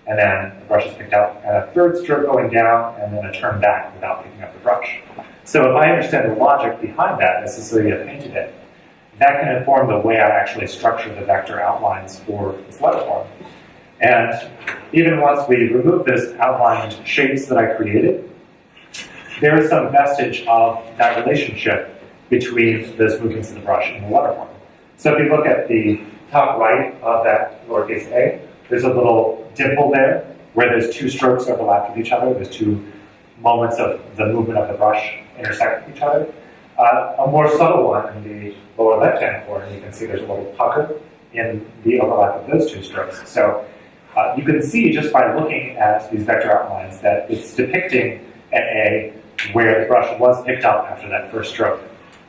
Speaker 2: and then the brush is picked up, and a 3rd stroke going down, and then a turn back without picking up the brush. So if I understand the logic behind that, as Cecilia painted it, that can inform the way I actually structure the vector outlines for this letter form. And even once we remove this outlined shapes that I created, there is some vestige of that relationship between those movements of the brush and the letter form. So if you look at the top right of that lowercase a, there's a little dimple there where those 2 strokes overlap with each other. There's 2 moments of the movement of the brush intersect with each other. A more subtle one in the lower left-hand corner, you can see there's a little pucker in the overlap of those 2 strokes. So you can see just by looking at these vector outlines that it's depicting an A where the brush was picked up after that first stroke.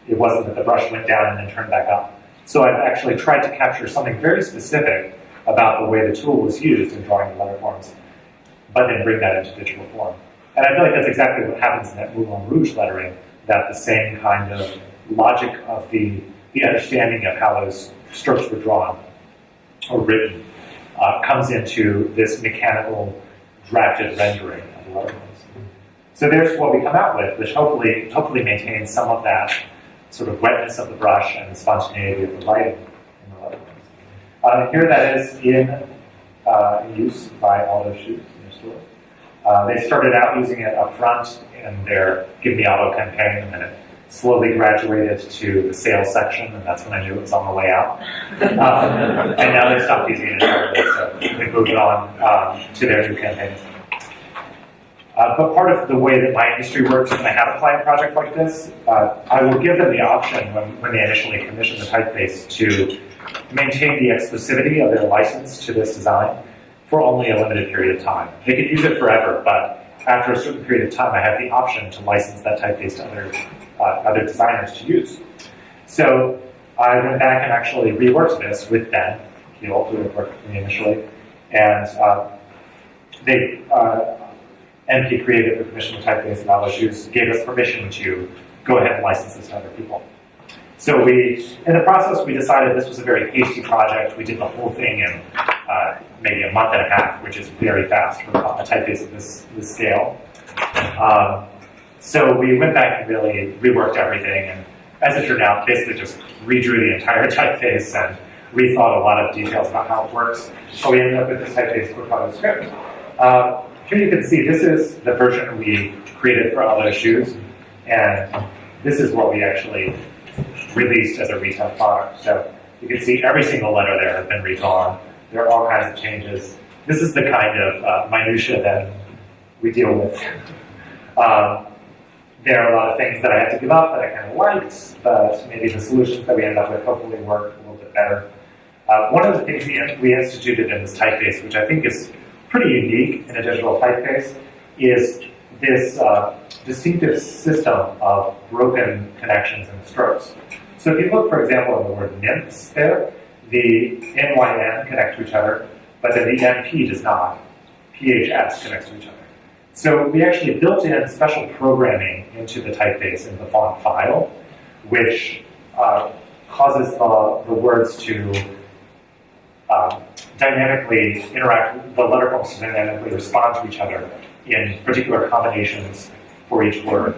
Speaker 2: It wasn't that the brush went down and then turned back up. So I've actually tried to capture something very specific about the way the tool was used in drawing the letter forms, but then bring that into digital form. And I feel like that's exactly what happens in that Moulin Rouge lettering, that the same kind of logic of the understanding of how those strokes were drawn or written comes into this mechanical drafted rendering of the letter forms. So there's what we come out with, which hopefully maintains some of that sort of wetness of the brush and the spontaneity of the writing in the letter forms. Here that is in use by all those shoes in their store. They started out using it up front in their Give Me Auto campaign, and then it slowly graduated to the sales section, and that's when I knew it was on the way out. And now they stopped using it entirely, so they moved on to their new campaigns. But part of the way that my industry works when I have a client project like this, I will give them the option when they initially commission the typeface to maintain the exclusivity of their license to this design for only a limited period of time. They can use it forever, but after a certain period of time, I have the option to license that typeface to other designers to use. So I went back and actually reworked this with Ben. He also worked with me initially, and NP Creative, the permission to typeface and all issues, gave us permission to go ahead and license this to other people. So in the process, we decided this was a very hasty project. We did the whole thing in maybe a month and a half, which is very fast for a typeface of this scale. So we went back and really reworked everything, and as it turned out, basically just redrew the entire typeface and rethought a lot of details about how it works. So we ended up with this typeface quick auto script. Here you can see this is the version we created for all those shoes, and this is what we actually released as a retail product. So you can see every single letter there has been redrawn. There are all kinds of changes. This is the kind of minutia that we deal with. There are a lot of things that I had to give up that I kind of liked, but maybe the solutions that we ended up with hopefully work a little bit better. One of the things we instituted in this typeface, which I think is pretty unique in a digital typeface, is this distinctive system of broken connections and strokes. So if you look, for example, at the word nymphs there, the NYN connect to each other, but then the NP does not. PHS connects to each other. So we actually built in special programming into the typeface in the font file, which causes the words to dynamically interact, the letter forms to dynamically respond to each other in particular combinations for each word,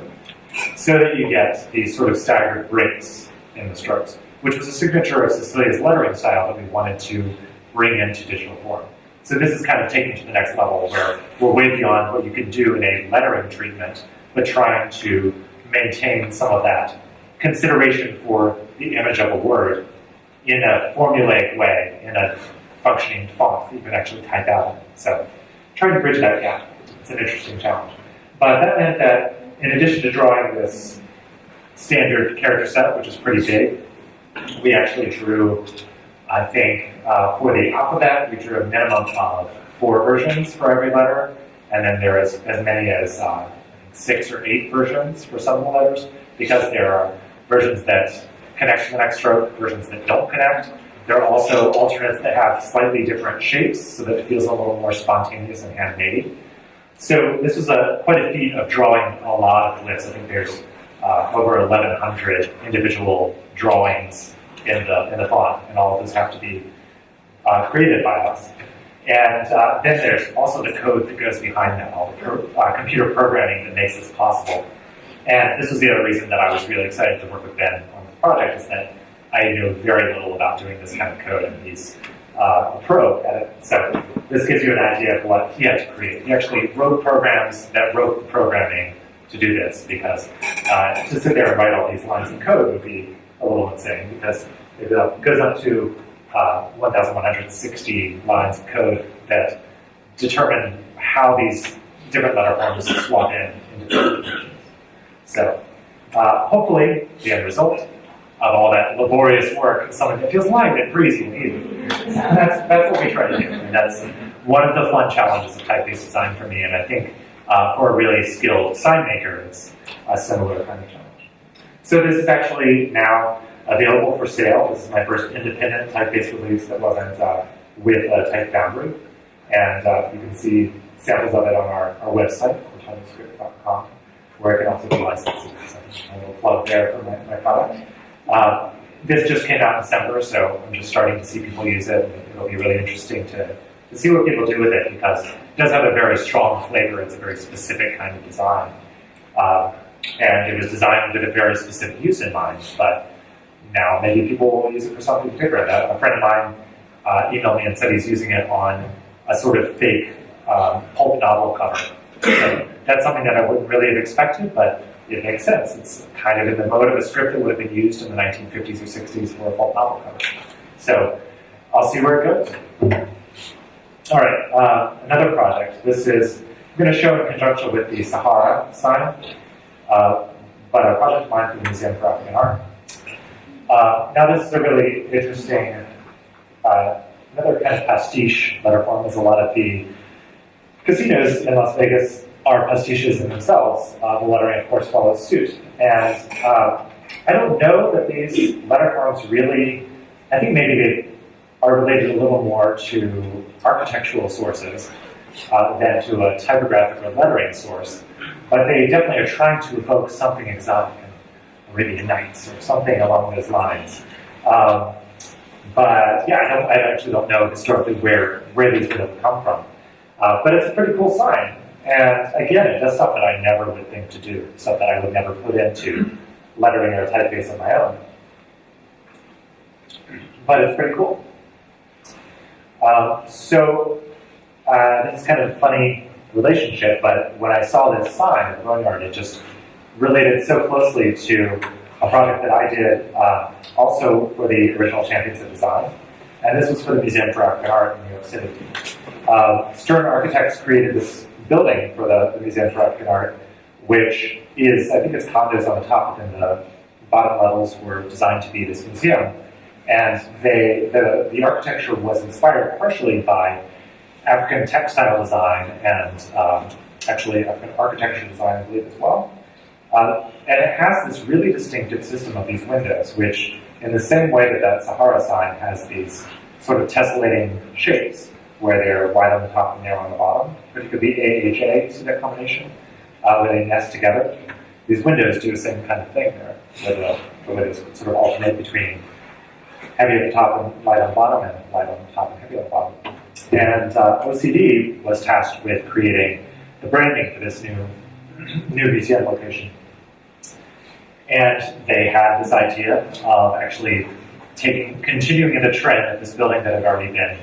Speaker 2: so that you get these sort of staggered breaks in the strokes, which was a signature of Cecilia's lettering style that we wanted to bring into digital form. So this is kind of taking it to the next level, where we're way beyond what you can do in a lettering treatment, but trying to maintain some of that consideration for the image of a word in a formulaic way, in a functioning font that you can actually type out. So trying to bridge that gap. It's an interesting challenge. But that meant that in addition to drawing this standard character set, which is pretty big, we actually drew, I think, for the alphabet, we drew a minimum of 4 versions for every letter, and then there is as many as 6 or 8 versions for some of the letters, because there are versions that connect to the next stroke, versions that don't connect. There are also alternates that have slightly different shapes, so that it feels a little more spontaneous and handmade. So this was quite a feet of drawing a lot of glyphs. I think there's over 1,100 individual drawings in the font, and all of those have to be created by us. And then there's also the code that goes behind that, all the computer programming that makes this possible. And this was the other reason that I was really excited to work with Ben on this project, is that I knew very little about doing this kind of code, and he's a pro at it. So this gives you an idea of what he had to create. He actually wrote programs that wrote the programming to do this, because to sit there and write all these lines of code would be a little insane, because it goes up to 1,160 lines of code that determine how these different letter forms swap into different dimensions. So hopefully the end result of all that laborious work is something that feels light and breezy and easy. And that's what we try to do. And that's one of the fun challenges of type-based design for me, and I think for a really skilled sign maker, it's a similar kind of challenge. So this is actually now available for sale. This is my first independent type-based release that wasn't with a type foundry. And you can see samples of it on our website, cortinoscript.com, where it can also be licensed. So a little plug there for my product. This just came out in December, so I'm just starting to see people use it. It'll be really interesting to see what people do with it, because it does have a very strong flavor. It's a very specific kind of design. And it was designed with a very specific use in mind, but now maybe people will use it for something different. A friend of mine emailed me and said he's using it on a sort of fake pulp novel cover. So that's something that I wouldn't really have expected, but it makes sense. It's kind of in the mode of a script that would have been used in the 1950s or 60s for a pulp novel cover. So I'll see where it goes. All right, another project. This is, I'm going to show in conjunction with the Sahara sign, but a project of mine for the Museum for African Art. Now this is a really interesting, another kind of pastiche letter form, as a lot of the casinos in Las Vegas are pastiches in themselves. The lettering, of course, follows suit. And I don't know that these letter forms really, I think maybe they are related a little more to architectural sources than to a typographic or lettering source. But they definitely are trying to evoke something exotic, Arabian Nights or something along those lines. But yeah, I actually don't know historically where these would have come from. But it's a pretty cool sign. And again, it does stuff that I never would think to do, stuff that I would never put into lettering or typeface on my own. But it's pretty cool. So this is kind of a funny relationship, but when I saw this sign at the Boneyard, it just related so closely to a project that I did also for the original Champions of Design. And this was for the Museum for African Art in New York City. Stern Architects created this building for the Museum for African Art, which is, I think it's condos on the top, and the bottom levels were designed to be this museum. And the architecture was inspired partially by African textile design and actually African architecture design, I believe, as well. And it has this really distinctive system of these windows, which, in the same way that Sahara sign has these sort of tessellating shapes, where they're wide on the top and narrow on the bottom, but it could be AHA, see that combination, where they nest together. These windows do the same kind of thing there, where the windows sort of alternate between heavy at the top and light on the bottom, and light on the top and heavy on the bottom. And OCD was tasked with creating the branding for this new museum location. And they had this idea of actually continuing in the trend of this building that had already been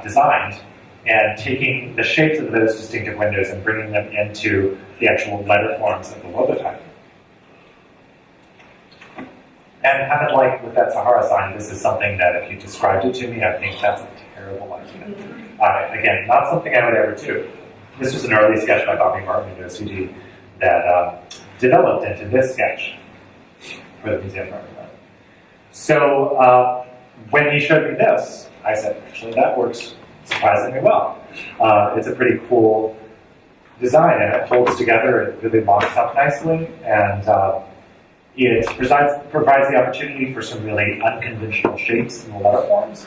Speaker 2: designed, and taking the shapes of those distinctive windows and bringing them into the actual letter forms of the logotype. And kind of like with that Sahara sign, this is something that if you described it to me, I think that's a terrible idea. Again, not something I would ever do. This was an early sketch by Bobby Martin at OCD that developed into this sketch for the museum program. So when he showed me this, I said, actually, that works surprisingly well. It's a pretty cool design, and it holds together, it really locks up nicely, and it provides the opportunity for some really unconventional shapes in the letter forms,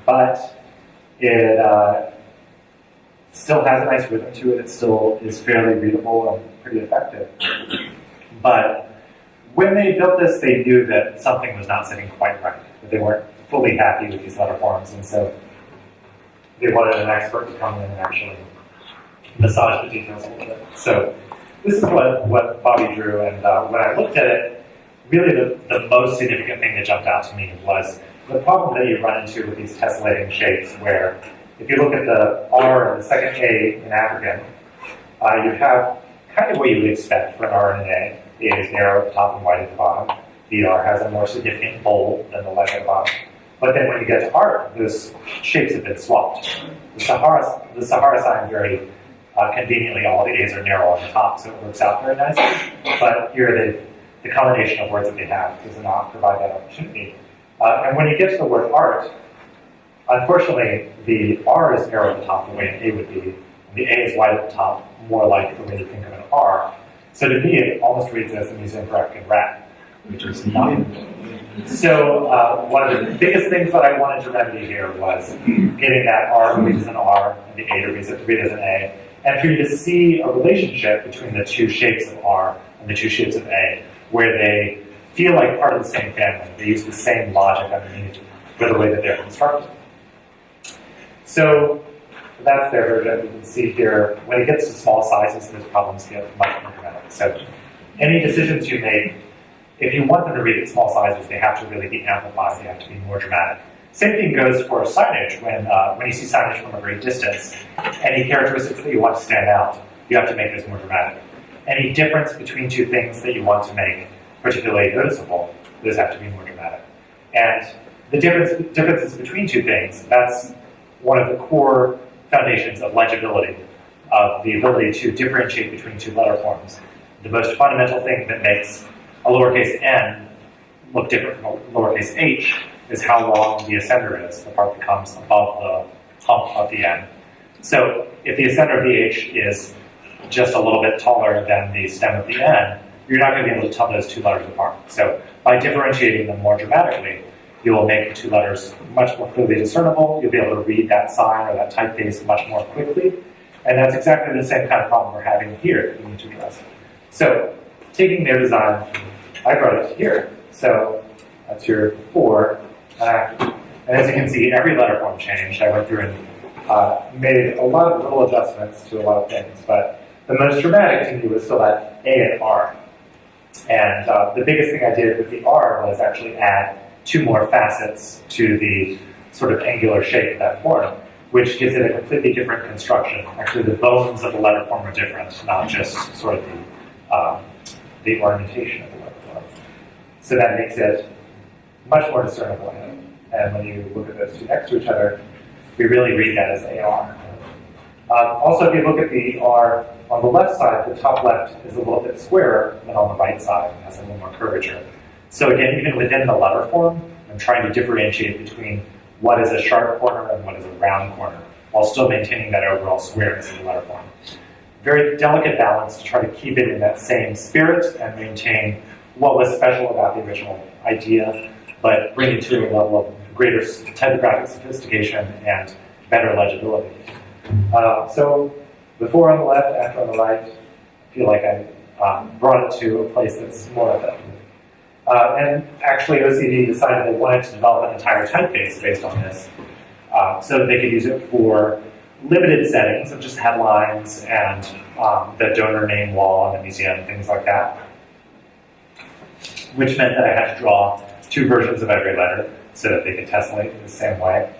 Speaker 2: but it still has a nice rhythm to it. It still is fairly readable and pretty effective. But when they built this, they knew that something was not sitting quite right, that they weren't fully happy with these letter forms, and so they wanted an expert to come in and actually massage the details a little bit. So this is what Bobby drew, and when I looked at it, really the most significant thing that jumped out to me was the problem that you run into with these tessellating shapes, where if you look at the R and the second A in African, you have kind of what you would expect for an R and an A. The A is narrow at the top and wide at the bottom. The R has a more significant bold than the left at the bottom. But then when you get to art, those shapes have been swapped. The Sahara sign very conveniently, all the A's are narrow on the top, so it works out very nicely. But here the combination of words that they have does not provide that opportunity. And when you get to the word art, unfortunately, the R is narrow at the top the way an A would be, and the A is wide at the top, more like the way you think of an R. So to me, it almost reads as the Museum for African Rat, which is not. So one of the biggest things that I wanted to remedy here was getting that R to read as an R, and the A to read as an A, and for you to see a relationship between the two shapes of R and the two shapes of A, where they feel like part of the same family. They use the same logic underneath for the way that they're constructed. So that's their version. You can see here, when it gets to small sizes, those problems get much more dramatic. So any decisions you make, if you want them to read at small sizes, they have to really be amplified. They have to be more dramatic. Same thing goes for signage. When you see signage from a great distance, any characteristics that you want to stand out, you have to make those more dramatic. Any difference between two things that you want to make particularly noticeable, those have to be more dramatic. And the differences between two things, that's one of the core foundations of legibility, of the ability to differentiate between two letter forms. The most fundamental thing that makes a lowercase n look different from a lowercase h is how long the ascender is, the part that comes above the hump of the n. So if the ascender of the h is just a little bit taller than the stem of the n, you're not going to be able to tell those two letters apart. So by differentiating them more dramatically, you will make the two letters much more clearly discernible. You'll be able to read that sign or that typeface much more quickly. And that's exactly the same kind of problem we're having here that we need to address. So taking their design, I brought it here. So that's your before and after. And as you can see, every letter form changed. I went through and made a lot of little adjustments to a lot of things. But the most dramatic to me was still that A and R. And the biggest thing I did with the R was actually add two more facets to the sort of angular shape of that form, which gives it a completely different construction. Actually, the bones of the letter form are different, not just sort of the ornamentation of the letter form. So that makes it much more discernible. And when you look at those two next to each other, we really read that as AR. Also, if you look at the R on the left side, the top left is a little bit squarer than on the right side. It has a little more curvature. So again, even within the letter form, I'm trying to differentiate between what is a sharp corner and what is a round corner, while still maintaining that overall squareness of the letter form. Very delicate balance to try to keep it in that same spirit and maintain what was special about the original idea, but bring it to a level of greater typographic sophistication and better legibility. So before on the left, after on the right, I feel like I brought it to a place that's more effective. And actually, OCD decided they wanted to develop an entire typeface based on this, so that they could use it for limited settings of just headlines and the donor name wall in the museum, things like that. Which meant that I had to draw 2 versions of every letter so that they could tessellate in the same way.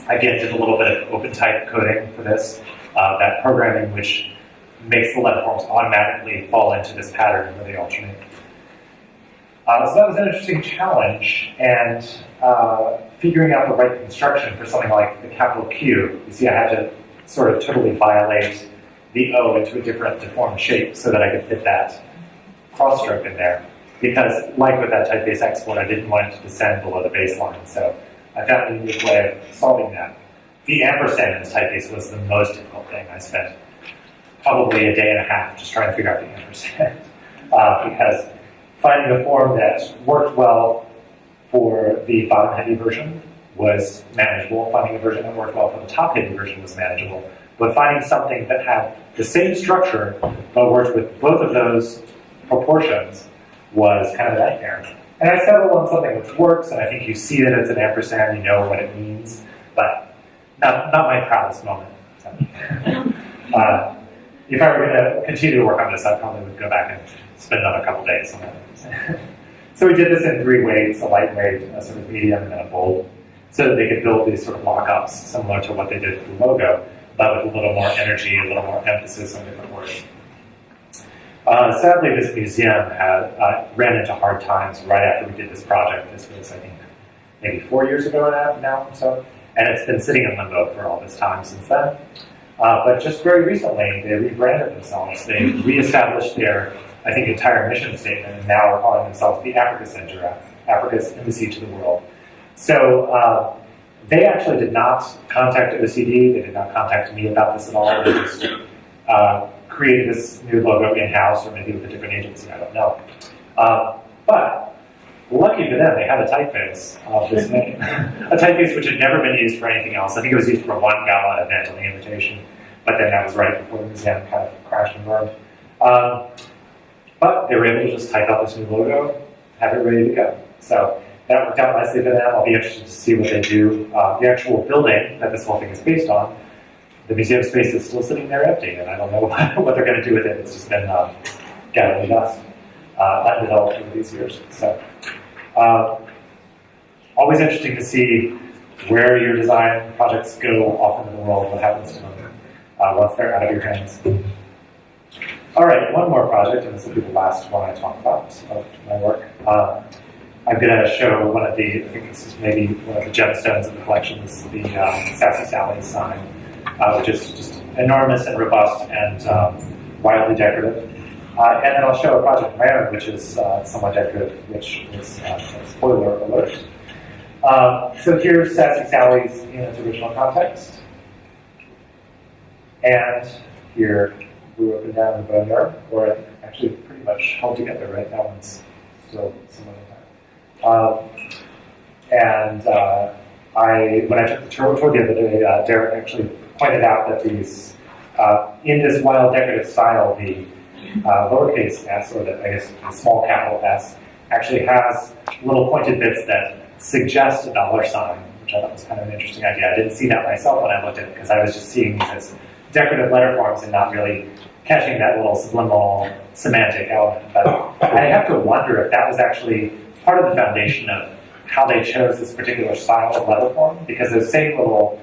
Speaker 2: Again, did a little bit of open type coding for this, that programming which makes the letter forms automatically fall into this pattern where they alternate. So that was an interesting challenge, and figuring out the right construction for something like the capital Q. You see, I had to sort of totally violate the O into a different deformed shape so that I could fit that cross stroke in there. Because, like with that typeface export, I didn't want it to descend below the baseline, so I found a unique way of solving that. The ampersand in this typeface was the most difficult thing. I spent probably a day and a half just trying to figure out the ampersand, because finding a form that worked well for the bottom-heavy version was manageable. Finding a version that worked well for the top-heavy version was manageable. But finding something that had the same structure but worked with both of those proportions was kind of a nightmare. And I settled on something which works, and I think you see that it's an ampersand, you know what it means, but not my proudest moment. So, if I were going to continue to work on this, I probably would go back and spend another couple days on it. So we did this in 3 weights, a lightweight, a sort of medium, and then a bold, so that they could build these sort of lockups similar to what they did for the logo, but with a little more energy, a little more emphasis on different words. Sadly, this museum had ran into hard times right after we did this project. This was, I think, maybe 4 years ago now, so, and it's been sitting in limbo for all this time since then. But just very recently, they rebranded themselves. They reestablished their, I think, entire mission statement, and now are calling themselves the Africa Center, Africa's Embassy to the World. So they actually did not contact OCD. They did not contact me about this at all. They just created this new logo in-house, or maybe with a different agency, I don't know. But lucky for them, they had a typeface of this name. A typeface which had never been used for anything else. I think it was used for one gala event on the invitation, but then that was right before the museum kind of crashed and burned. But they were able to just type out this new logo, have it ready to go. So that worked out nicely for them. I'll be interested to see what they do. The actual building that this whole thing is based on, the museum space is still sitting there empty, and I don't know what they're going to do with it. It's just been gathering dust, undeveloped over these years. So always interesting to see where your design projects go off into the world, what happens to them once they're out of your hands. All right, one more project, and this will be the last one I talk about of my work. I'm going to show one of the, I think this is maybe one of the gemstones of the collection, this is the Sassy Sally sign, which is just enormous and robust and wildly decorative. And then I'll show a project of my own, which is somewhat decorative, which is a spoiler alert. So here's Sassy Sally's in its original context. And here, grew up and down in the boneyard, or actually pretty much held together, right? That one's still somewhat intact. When I took the tour the other day, Derek actually pointed out that these, in this wild decorative style, the lowercase s, or the, I guess, the small capital S, actually has little pointed bits that suggest a dollar sign, which I thought was kind of an interesting idea. I didn't see that myself when I looked at it, because I was just seeing these as decorative letter forms and not really catching that little subliminal semantic element. But I have to wonder if that was actually part of the foundation of how they chose this particular style of letter form, because those same little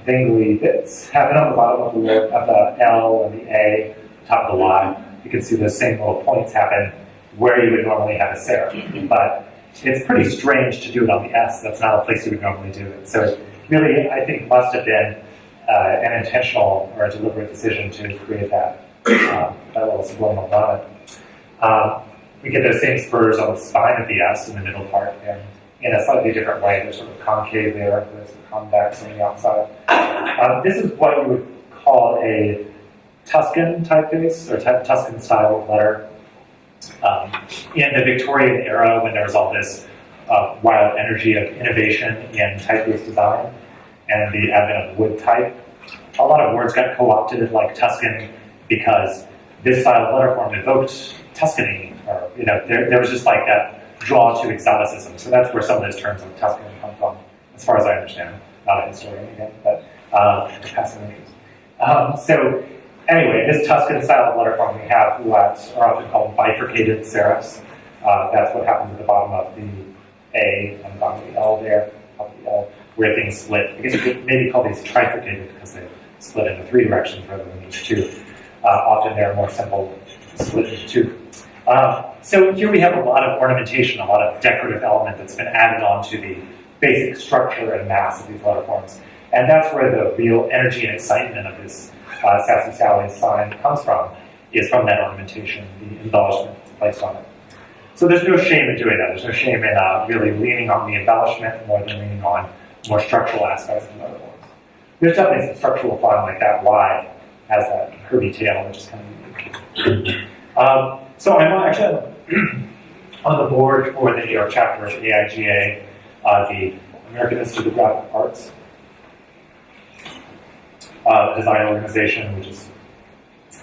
Speaker 2: dangly bits happen on the bottom of the L and the A, top of the Y. You can see those same little points happen where you would normally have a serif. But it's pretty strange to do it on the S. That's not a place you would normally do it. So it really, I think, must have been an intentional or a deliberate decision to create that little subliminal element. We get those same spurs on the spine of the S in the middle part, and in a slightly different way. There's sort of concave there, there's the convex on the outside. This is what you would call a Tuscan typeface, or Tuscan style of letter. In the Victorian era, when there was all this wild energy of innovation in typeface design and the advent of wood type, a lot of words got co-opted like Tuscan because this style of letter form evoked Tuscany, or there was just like that draw to exoticism. So that's where some of those terms like Tuscan come from, as far as I understand. Not a historian again, but passive interest. So anyway, this Tuscan style of letter form, we have what are often called bifurcated serifs. That's what happens at the bottom of the A and the bottom of the L there, top of the L, where things split. I guess you could maybe call these trifurcated because they split into 3 directions rather than each 2. Often they're more simple, split into 2. So here we have a lot of ornamentation, a lot of decorative element that's been added on to the basic structure and mass of these letter forms. And that's where the real energy and excitement of this Sassy Sally sign comes from, is from that ornamentation, the embellishment that's placed on it. So there's no shame in doing that. There's no shame in really leaning on the embellishment more than leaning on more structural aspects of the letter forms. There's definitely some structural fun, like that Y has that curvy tail, which is kind of unique. So I'm actually on the board for the New York chapter of AIGA, the American Institute of Graphic Arts, design organization which is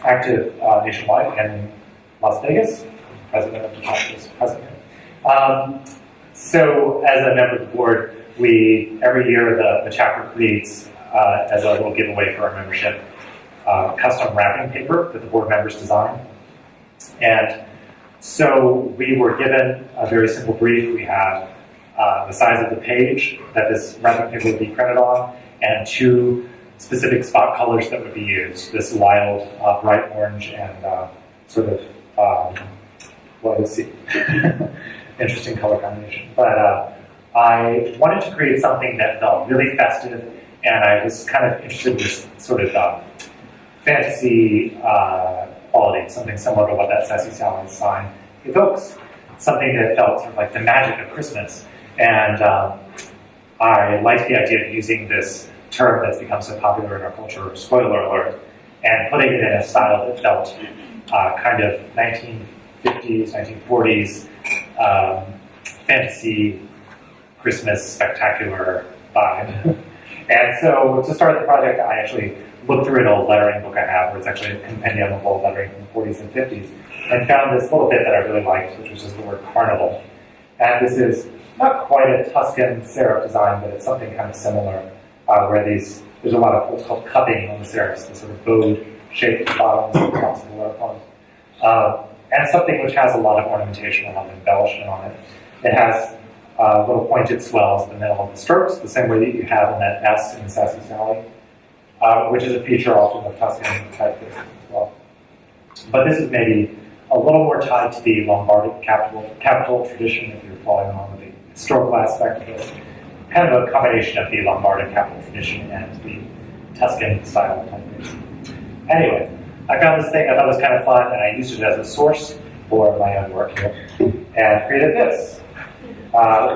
Speaker 2: active nationwide and in Las Vegas. President of the chapter is present here. So as a member of the board, every year the chapter creates, as a little giveaway for our membership, custom wrapping paper that the board members design. And so we were given a very simple brief. We had the size of the page that this wrapping paper would be printed on, and 2 specific spot colors that would be used. This wild bright orange and sort of, well, let's see, interesting color combination. But I wanted to create something that felt really festive, and I was kind of interested in this sort of fantasy quality, something similar to what that Sassy Sally sign evokes, something that felt sort of like the magic of Christmas. And I liked the idea of using this term that's become so popular in our culture, spoiler alert, and putting it in a style that felt kind of 1950s, 1940s fantasy Christmas spectacular vibe. And so to start the project, I actually looked through an old lettering book I have, where it's actually a compendium of old lettering from the 40s and 50s, and found this little bit that I really liked, which was just the word carnival. And this is not quite a Tuscan serif design, but it's something kind of similar, where there's a lot of what's called cupping on the serifs, the sort of bowed shape at the bottoms and tops of the letter forms. And something which has a lot of ornamentation, a lot of embellishment on it. It has little pointed swells in the middle of the strokes, the same way that you have in that S in the Sassy Sally, which is a feature often of Tuscan typefaces as well. But this is maybe a little more tied to the Lombardic capital tradition, if you're following along with the historical aspect of this. Kind of a combination of the Lombardic capital tradition and the Tuscan style of typeface. Anyway, I found this thing I thought was kind of fun, and I used it as a source for my own work here, and created this,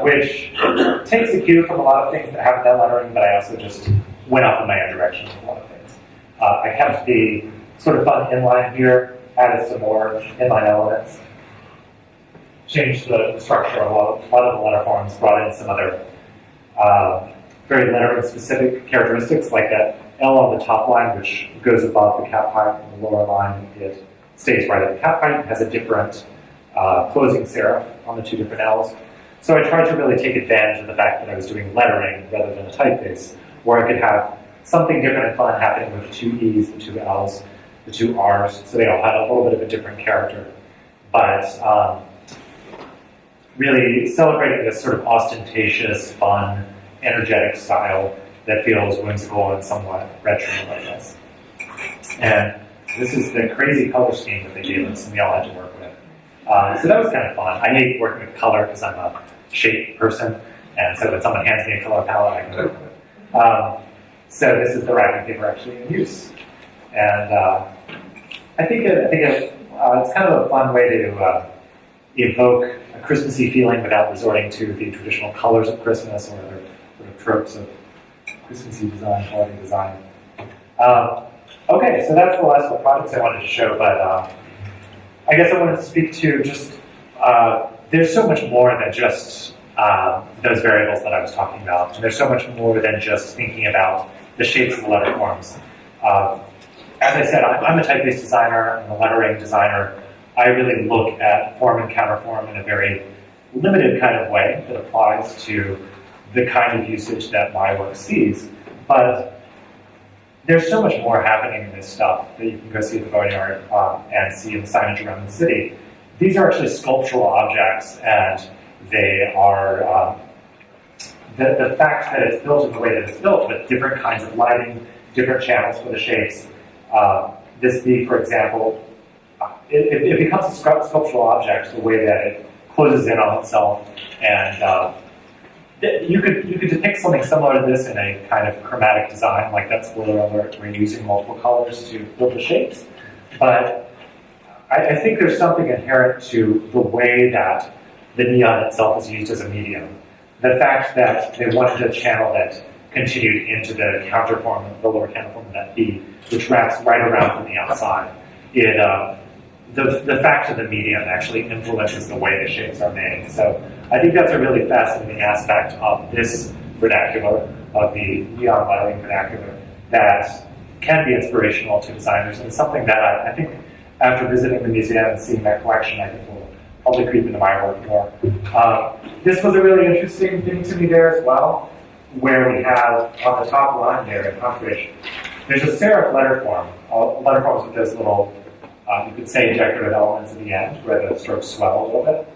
Speaker 2: which takes a cue from a lot of things that happen in that lettering, but I also just went off in my own direction with a lot of things. I kept the sort of fun inline here, added some more inline elements, changed the structure of a lot of the letter forms, brought in some other very lettering-specific characteristics, like that L on the top line, which goes above the cap height, and the lower line, it stays right at the cap height, has a different closing serif on the 2 different L's. So I tried to really take advantage of the fact that I was doing lettering rather than a typeface, where I could have something different and fun happening with the 2 E's, the 2 L's, the 2 R's, so they all had a little bit of a different character. But really celebrating this sort of ostentatious, fun, energetic style that feels whimsical and somewhat retro like this. And this is the crazy color scheme that they gave us, and we all had to work with. So that was kind of fun. I hate working with color because I'm a shape person, and so when someone hands me a color palette, I can work with it. So this is the wrapping paper actually in use. And I think it's kind of a fun way to evoke a Christmassy feeling without resorting to the traditional colors of Christmas or other sort of tropes of Christmassy design, holiday design. Okay, so that's the last of the projects I wanted to show, but I guess I wanted to speak to just, there's so much more than just those variables that I was talking about, and there's so much more than just thinking about the shapes of the letter forms. As I said, I'm a typeface designer, I'm a lettering designer. I really look at form and counterform in a very limited kind of way that applies to the kind of usage that my work sees. But there's so much more happening in this stuff that you can go see at the Boneyard and see in the signage around the city. These are actually sculptural objects, and they are the fact that it's built in the way that it's built with different kinds of lighting, different channels for the shapes. This bee, for example, it becomes a sculptural object the way that it closes in on itself, and you could depict something similar to this in a kind of chromatic design, like that spoiler alert, where you're using multiple colors to build the shapes. But I think there's something inherent to the way that the neon itself is used as a medium. The fact that they wanted a channel that continued into the counterform, the lower counterform of that B, which wraps right around from the outside. The fact of the medium actually influences the way the shapes are made. So I think that's a really fascinating aspect of this vernacular, of the neon lettering vernacular, that can be inspirational to designers, and something that I think after visiting the museum and seeing that collection, I think will probably creep into my work more. This was a really interesting thing to me there as well, where we have on the top line there in Huntridge, there's a serif letter form. Letter forms with those little, you could say, decorative elements at the end, where the strokes swell a little bit.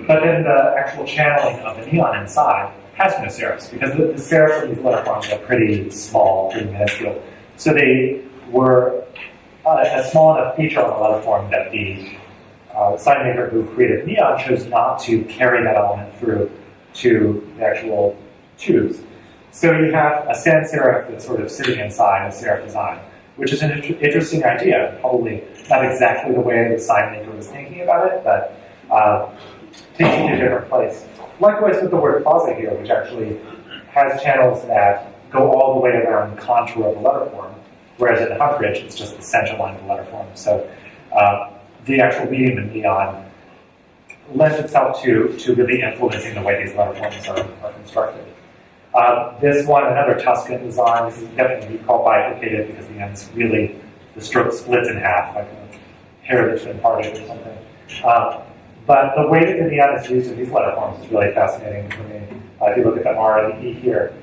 Speaker 2: But then the actual channeling of the neon inside has no serifs, because the serifs of these letter forms are pretty small, pretty minuscule. So they were a small enough feature on the letter form that the sign maker who created neon chose not to carry that element through to the actual tubes. So you have a sans serif that's sort of sitting inside a serif design, which is an interesting idea. Probably not exactly the way the sign maker was thinking about it, but takes it to a different place. Likewise with the word plaza here, which actually has channels that go all the way around the contour of the letter form, whereas in Huntridge, it's just the center line of the letter form. So the actual medium in neon lends itself to really influencing the way these letter forms are constructed. This one, another Tuscan design. This is definitely called bifurcated because the end's really, the stroke splits in half, like a hair that's been parted or something. But the way that the neon is used in these letter forms is really fascinating for me. If you look at the R and the E here,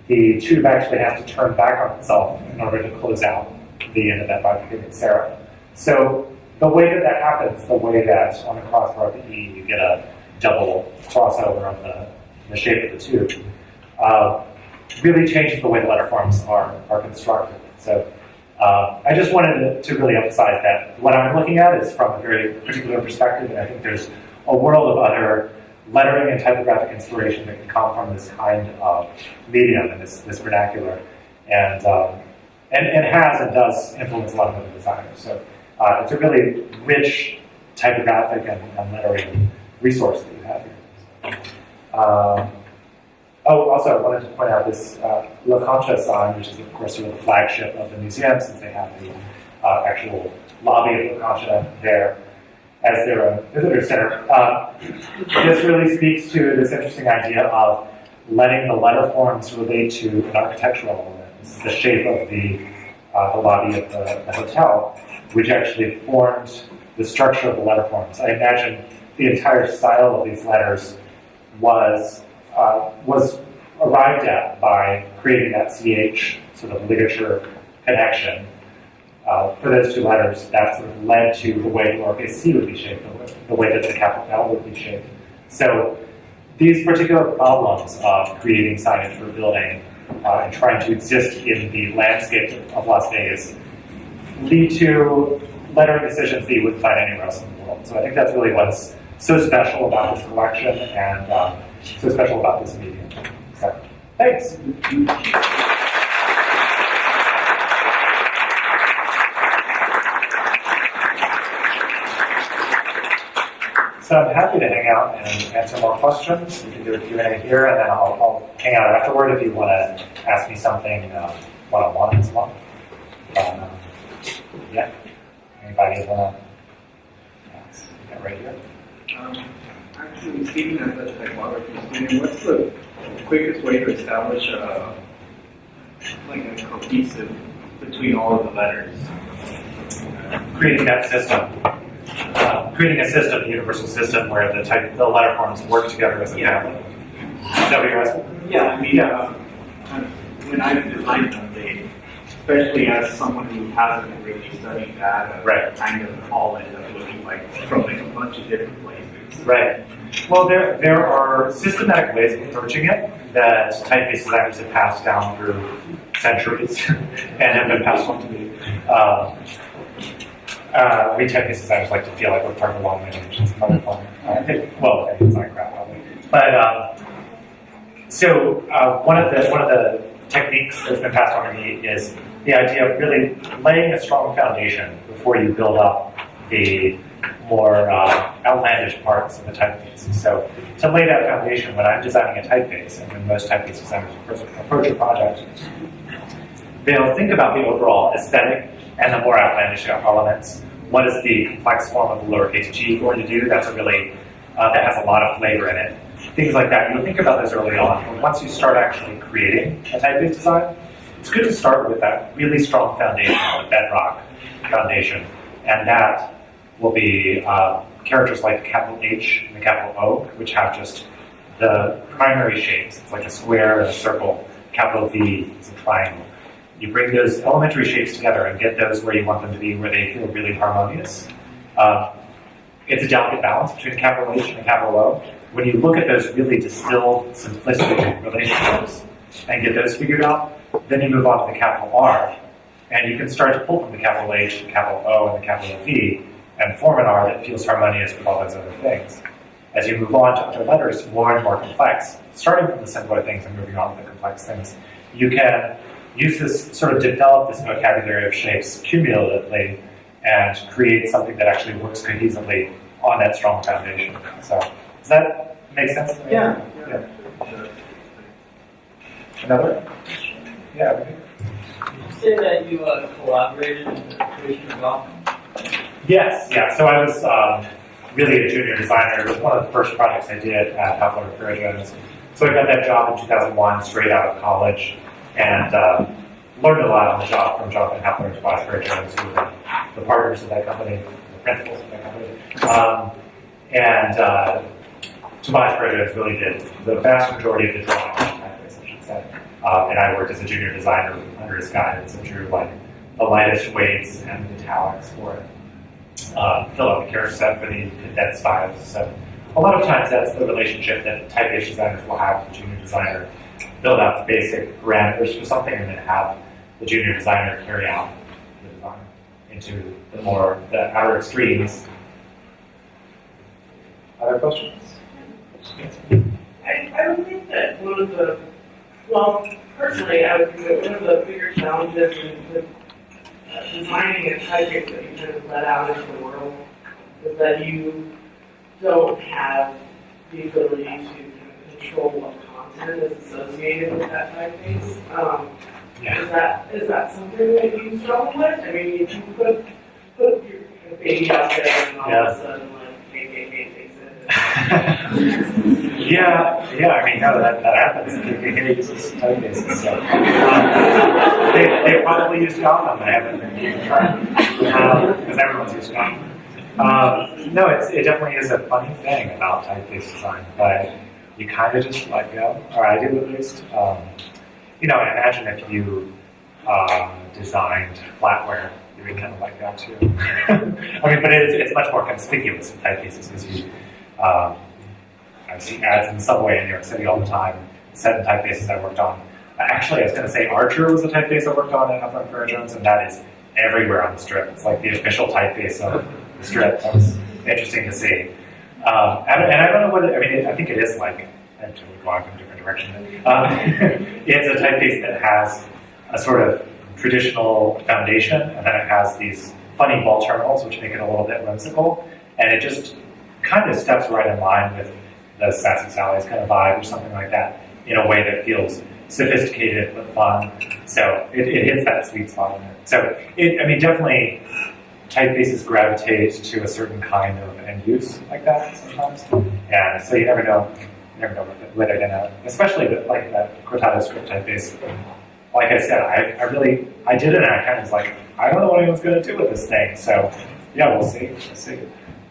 Speaker 2: the tube actually has to turn back on itself in order to close out the end of that bifurcated serif. So the way that that happens, the way that on the crossbar of the E you get a double crossover of the shape of the tube, really changes the way the letter forms are constructed. So I just wanted to really emphasize that what I'm looking at is from a very particular perspective, and I think there's a world of other lettering and typographic inspiration that can come from this kind of medium and this vernacular, and has and does influence a lot of other designers. So it's a really rich typographic and lettering resource that you have here. Also, I wanted to point out this La Concha sign, which is, of course, sort of the flagship of the museum, since they have the actual lobby of La Concha there as their visitor center. This really speaks to this interesting idea of letting the letter forms relate to an architectural element. This is the shape of the lobby of the hotel, which actually formed the structure of the letter forms. I imagine the entire style of these letters was arrived at by creating that CH sort of ligature connection for those two letters that sort of led to the way the lowercase c would be shaped, the way that the capital L would be shaped. So these particular problems of creating signage for a building and trying to exist in the landscape of Las Vegas lead to lettering decisions that you wouldn't find anywhere else in the world. So I think that's really what's so special about this collection and so special about this medium. So, thanks. So I'm happy to hang out and answer more questions. We can do a Q&A here, and then I'll hang out afterward if you want to ask me something one-on-one as well. Yeah. Anybody want to ask? Yeah, right here.
Speaker 3: Actually, speaking as a typography student, what's the quickest way to establish a cohesive between all of the letters?
Speaker 2: Creating that system. creating a system, a universal system where the letter forms work together as a family. Is that what you're asking?
Speaker 3: Yeah, I mean, when I designed them, especially as someone who hasn't really studied that,
Speaker 2: Right.
Speaker 3: kind of all end up looking like from like a bunch of different places.
Speaker 2: Right. Well, there are systematic ways of approaching it that typeface designers have passed down through centuries and have been passed on to me. We typeface designers like to feel like we're part of a long lineage. It's kind of fun. I think, well, it's not crap, probably. But so one of the techniques that's been passed on to me is the idea of really laying a strong foundation before you build up the more outlandish parts of the typeface. So to lay that foundation, when I'm designing a typeface, and when most typeface designers approach a project, they'll think about the overall aesthetic and the more outlandish elements. What is the complex form of the lowercase g going to do? That's a really that has a lot of flavor in it. Things like that. You'll think about those early on. But once you start actually creating a typeface design, it's good to start with that really strong foundation, the bedrock foundation, and that will be characters like the capital H and the capital O, which have just the primary shapes. It's like a square and a circle. Capital V is a triangle. You bring those elementary shapes together and get those where you want them to be, where they feel really harmonious. It's a delicate balance between capital H and capital O. When you look at those really distilled, simplistic relationships and get those figured out, then you move on to the capital R, and you can start to pull from the capital H, the capital O, and the capital V, and form an R that feels harmonious with all those other things. As you move on to other letters, more and more complex, starting from the simpler things and moving on to the complex things, you can use this, sort of develop this vocabulary of shapes cumulatively and create something that actually works cohesively on that strong foundation. So, does that make sense?
Speaker 3: Yeah.
Speaker 2: Another? Yeah.
Speaker 4: Did you say that you collaborated in the creation of Ragan?
Speaker 2: Yes, yeah. So I was really a junior designer. It was one of the first projects I did at Half-Life Jones. So I got that job in 2001, straight out of college, and learned a lot on the job from Jonathan Half-Life to Tobias Jones, who were the partners of that company, the principals of that company. Tobias Jones really did the vast majority of the drawing, I should say. And I worked as a junior designer under his guidance and drew like the lightest weights and italics for it. Fill out the character set for the condensed styles. So a lot of times that's the relationship that typeface designers will have with the junior designer. Build out the basic parameters for something and then have the junior designer carry out the design into the outer extremes. Other questions?
Speaker 5: I would think that personally, I would think that one of the bigger challenges with designing a typeface that you kind of let out into the world is that you don't have the ability to kind of control what content is associated with that typeface. Is that something that you struggle with? I mean, if you put your baby out there and all of a sudden, like, KKK takes it.
Speaker 2: Yeah. I mean, no, that happens. KKK uses typefaces, so they probably use Gotham. I haven't been trying because everyone's used Gotham. No, it definitely is a funny thing about typeface design, but you kind of just let go, or I do at least. I imagine if you designed flatware, you would kind of like that too. I mean, but it's much more conspicuous in typefaces because you. I see ads in the subway in New York City all the time, set in typefaces I worked on. Actually, I was going to say Archer was a typeface I worked on in Half-Life Jones, and that is everywhere on the strip. It's like the official typeface of the strip. That was interesting to see. And I don't know what I think it is like. I'm totally going in a different direction. It's a typeface that has a sort of traditional foundation, and then it has these funny ball terminals, which make it a little bit whimsical, and it just kind of steps right in line with the Sassy Sally's kind of vibe or something like that in a way that feels sophisticated but fun. So it hits that sweet spot in it. So definitely typefaces gravitate to a certain kind of end use like that sometimes. And so you never know where they're gonna, especially like that Cortado script typeface. Like I said, I did it and I kind of was like, I don't know what anyone's gonna do with this thing. So yeah, we'll see.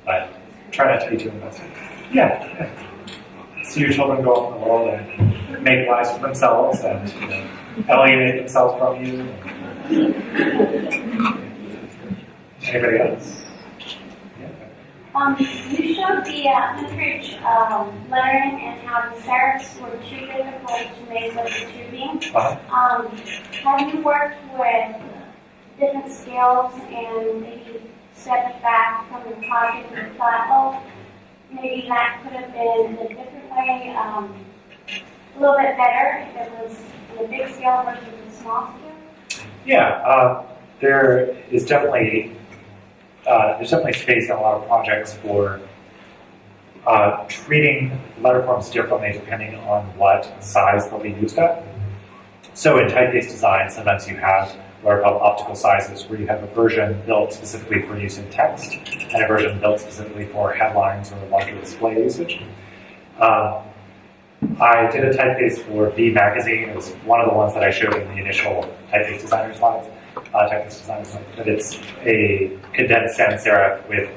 Speaker 2: But Try not to be too invested. Yeah. See your children go off in the world and make lives for themselves and alienate themselves from you. Anybody else?
Speaker 6: You showed the Huntridge lettering and how the serifs were too difficult to make with the tubing. Have you worked with different scales and maybe stepped back from the project and thought, oh, maybe that could have been in a different way, a little bit better if it was in a big scale versus a small scale?
Speaker 2: Yeah, there's definitely space in a lot of projects for treating letter forms differently depending on what size they'll be used at. So in typeface design, sometimes you have what are called optical sizes, where you have a version built specifically for use in text and a version built specifically for headlines or larger display usage. I did a typeface for V Magazine. It was one of the ones that I showed in the initial typeface designer slides. But it's a condensed sans serif with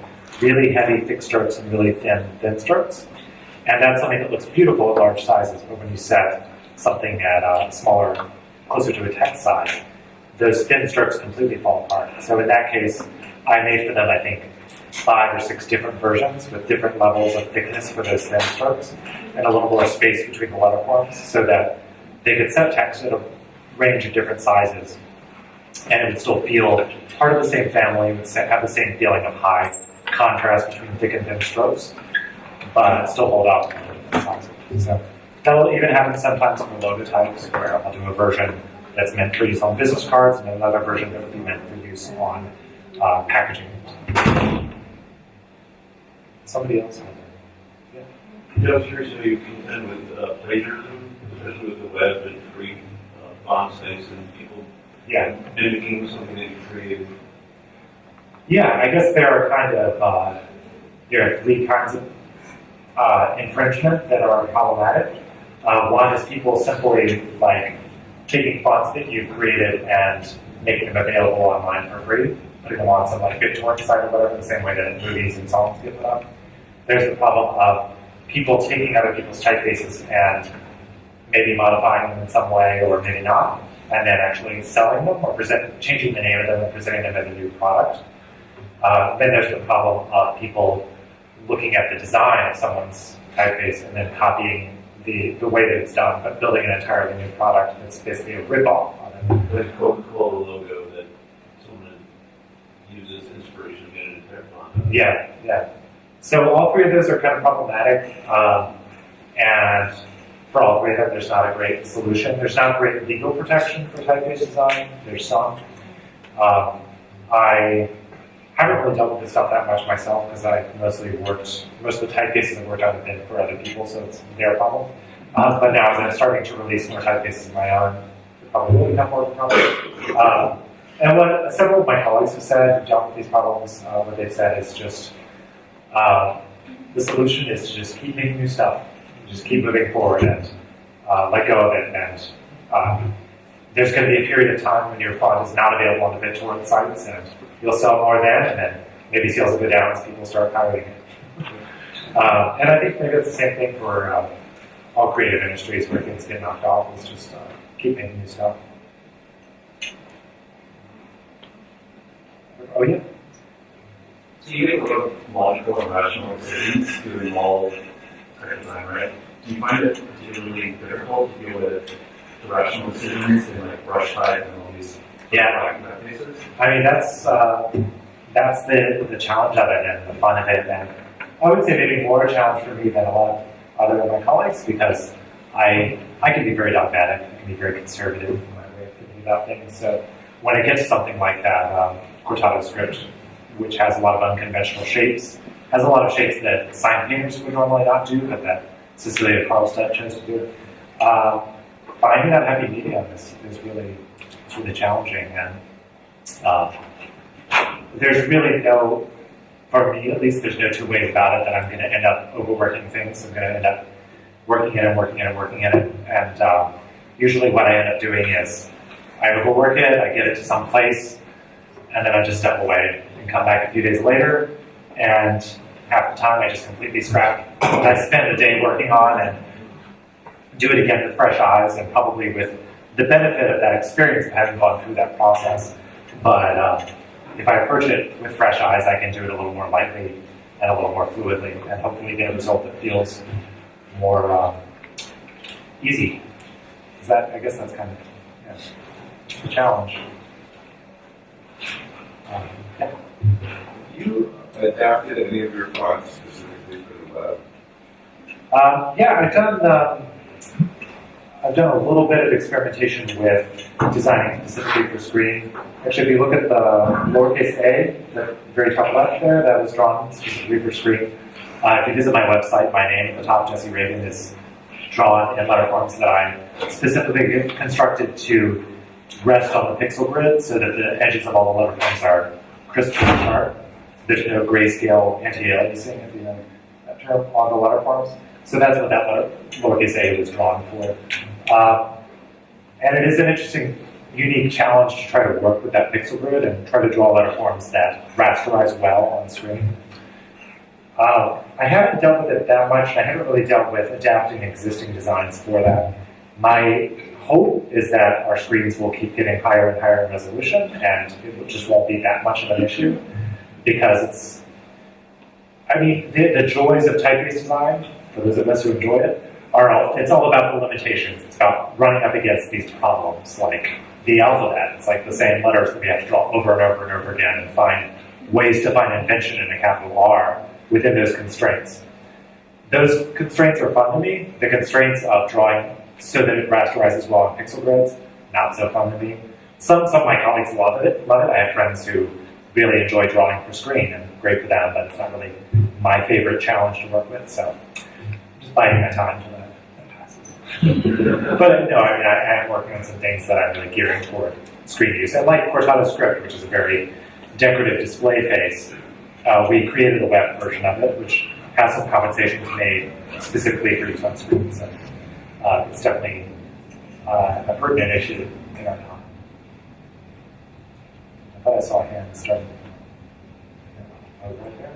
Speaker 2: really heavy thick strokes and really thin strokes. And that's something that looks beautiful at large sizes, but when you set something at smaller, closer to a text size, those thin strokes completely fall apart. So in that case, I made for them, I think, 5 or 6 different versions with different levels of thickness for those thin strokes and a little more space between the letter forms so that they could set text at a range of different sizes and it would still feel part of the same family, it would have the same feeling of high contrast between thick and thin strokes, but still hold up for different sizes. So that'll even happen sometimes for logotypes where I'll do a version that's meant for use on business cards and another version that would be meant for use on packaging. Somebody else?
Speaker 7: Yeah, I was curious how you contend with plagiarism, especially with the web and free font space and people mimicking something that you created.
Speaker 2: Yeah, I guess there are kind of there are 3 kinds of infringement that are problematic. One is people simply like taking fonts that you've created and making them available online for free, putting them on some like BitTorrent site or whatever, the same way that movies and songs get put up. There's the problem of people taking other people's typefaces and maybe modifying them in some way or maybe not, and then actually selling them or changing the name of them and presenting them as a new product. Then there's the problem of people looking at the design of someone's typeface and then copying the way that it's done, but building an entirely new product that's basically a rip-off on it.
Speaker 7: The Coca-Cola logo that someone uses inspiration to get an entire font.
Speaker 2: Yeah. So all 3 of those are kind of problematic, and for all 3 of them, there's not a great solution. There's not great legal protection for typeface design. There's some. I haven't really dealt with this stuff that much myself because I most of the typefaces I've worked on have been for other people, so it's their problem. But now as I'm starting to release more typefaces of my own, it probably will become more of a problem. And what several of my colleagues have said who've dealt with these problems, what they've said is just the solution is to just keep making new stuff, just keep moving forward and let go of it. And there's going to be a period of time when your font is not available on the BitTorrent sites, and you'll sell more then, and then maybe sales will go down as people start pirating it. And I think maybe it's the same thing for all creative industries where things get knocked off, is just keep making new stuff. Oh, yeah?
Speaker 8: So you make a lot of logical and rational decisions doing all tech design, right? Do you find it particularly difficult to deal with the rational decisions and like brush type and all these typefaces?
Speaker 2: I mean, that's the challenge of it and the fun of it. And I would say maybe more a challenge for me than a lot of other of my colleagues because I can be very dogmatic, I can be very conservative in my way of thinking about things. So when it gets to something like that, Cortado script, which has a lot of unconventional shapes, has a lot of shapes that sign painters would normally not do, but that Cecilia Karlstedt chose to do. Finding that happy medium is really challenging, and there's really no, for me at least, there's no 2 ways about it that I'm going to end up overworking things. I'm going to end up working at it, and usually what I end up doing is I overwork it, I get it to some place, and then I just step away and come back a few days later, and half the time I just completely scrap. I spend a day working on and do it again with fresh eyes, and probably with the benefit of that experience of having gone through that process. But if I approach it with fresh eyes, I can do it a little more lightly and a little more fluidly, and hopefully get a result that feels more easy. I guess that's kind of the challenge. Yeah.
Speaker 7: You adapted any of your fonts specifically for the web?
Speaker 2: Yeah, I've done a little bit of experimentation with designing specifically for screen. Actually, if you look at the lowercase a, the very top left there, that was drawn specifically for screen. If you visit my website, my name at the top, Jesse Ragan, is drawn in letter forms that I specifically constructed to rest on the pixel grid so that the edges of all the letter forms are crisp and sharp. There's no grayscale anti-aliasing, if you know that term, on the letter forms. So that's what that lowercase a was drawn for. And it is an interesting, unique challenge to try to work with that pixel grid and try to draw letter forms that rasterize well on screen. I haven't dealt with it that much, and I haven't really dealt with adapting existing designs for that. My hope is that our screens will keep getting higher and higher in resolution, and it just won't be that much of an issue, because the joys of typeface design, for those of us who enjoy it, it's all about the limitations. It's about running up against these problems, like the alphabet. It's like the same letters that we have to draw over and over and over again, and find ways to find invention in a capital R within those constraints. Those constraints are fun to me. The constraints of drawing so that it rasterizes well on pixel grids, not so fun to me. Some of my colleagues love it. I have friends who really enjoy drawing for screen, and great for them, but it's not really my favorite challenge to work with, so I'm just biding my time till that passes. But no, I am working on some things that I'm really gearing toward screen use. And like Cortado Script, which is a very decorative display face, we created a web version of it, which has some compensations made specifically for use on screen. So it's definitely a pertinent issue in our time. I thought I saw a hand starting. Oh, right there.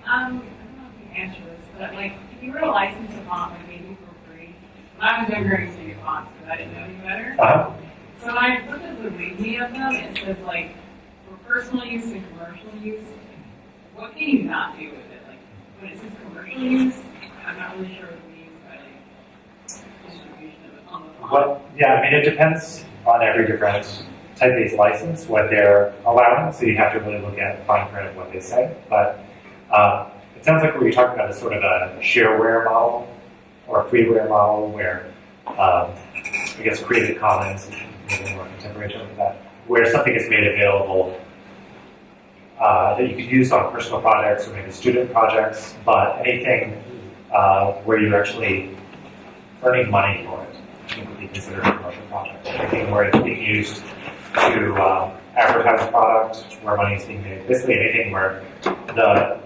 Speaker 9: I don't know if you answer this, but like, if you were to license a font like maybe for free, when I was younger, I used to get fonts because I didn't know any better. So when I looked at the README of them, it says like, for personal use and commercial use, what can you not do with it? Like, when it says commercial use, I'm not really sure what it means by like distribution of it on the font.
Speaker 2: Well, yeah, it depends on every different typeface license, what they're allowing, so you have to really look at fine print of what they say. But it sounds like what you're talking about is sort of a shareware model or a freeware model where, I guess, Creative Commons, maybe more contemporary term for that, where something is made available that you could use on personal projects or maybe student projects, but anything where you're actually earning money for it, I think would be considered a commercial project. Anything where it's being used to advertise a product, where money is being made. Basically anything where the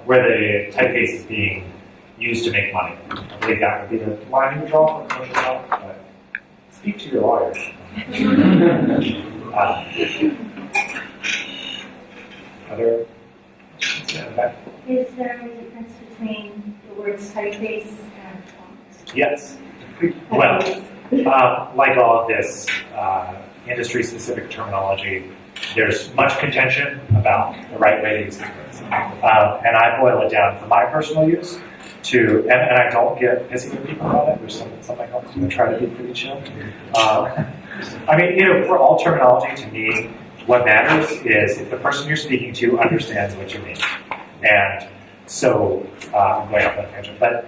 Speaker 2: typeface is being used to make money. I believe that would be the line you would draw for a commercial product, but speak to your lawyer. Other questions?
Speaker 1: Is there a difference between the words typeface and font?
Speaker 2: Yes. Well, like all of this industry-specific terminology, there's much contention about the right way to use these words. And I boil it down for my personal use to, and I don't get pissy with people about it, which some of my colleagues do. I try to be pretty chill. For all terminology, to me, what matters is if the person you're speaking to understands what you mean. And so, I'm going off on a tangent, but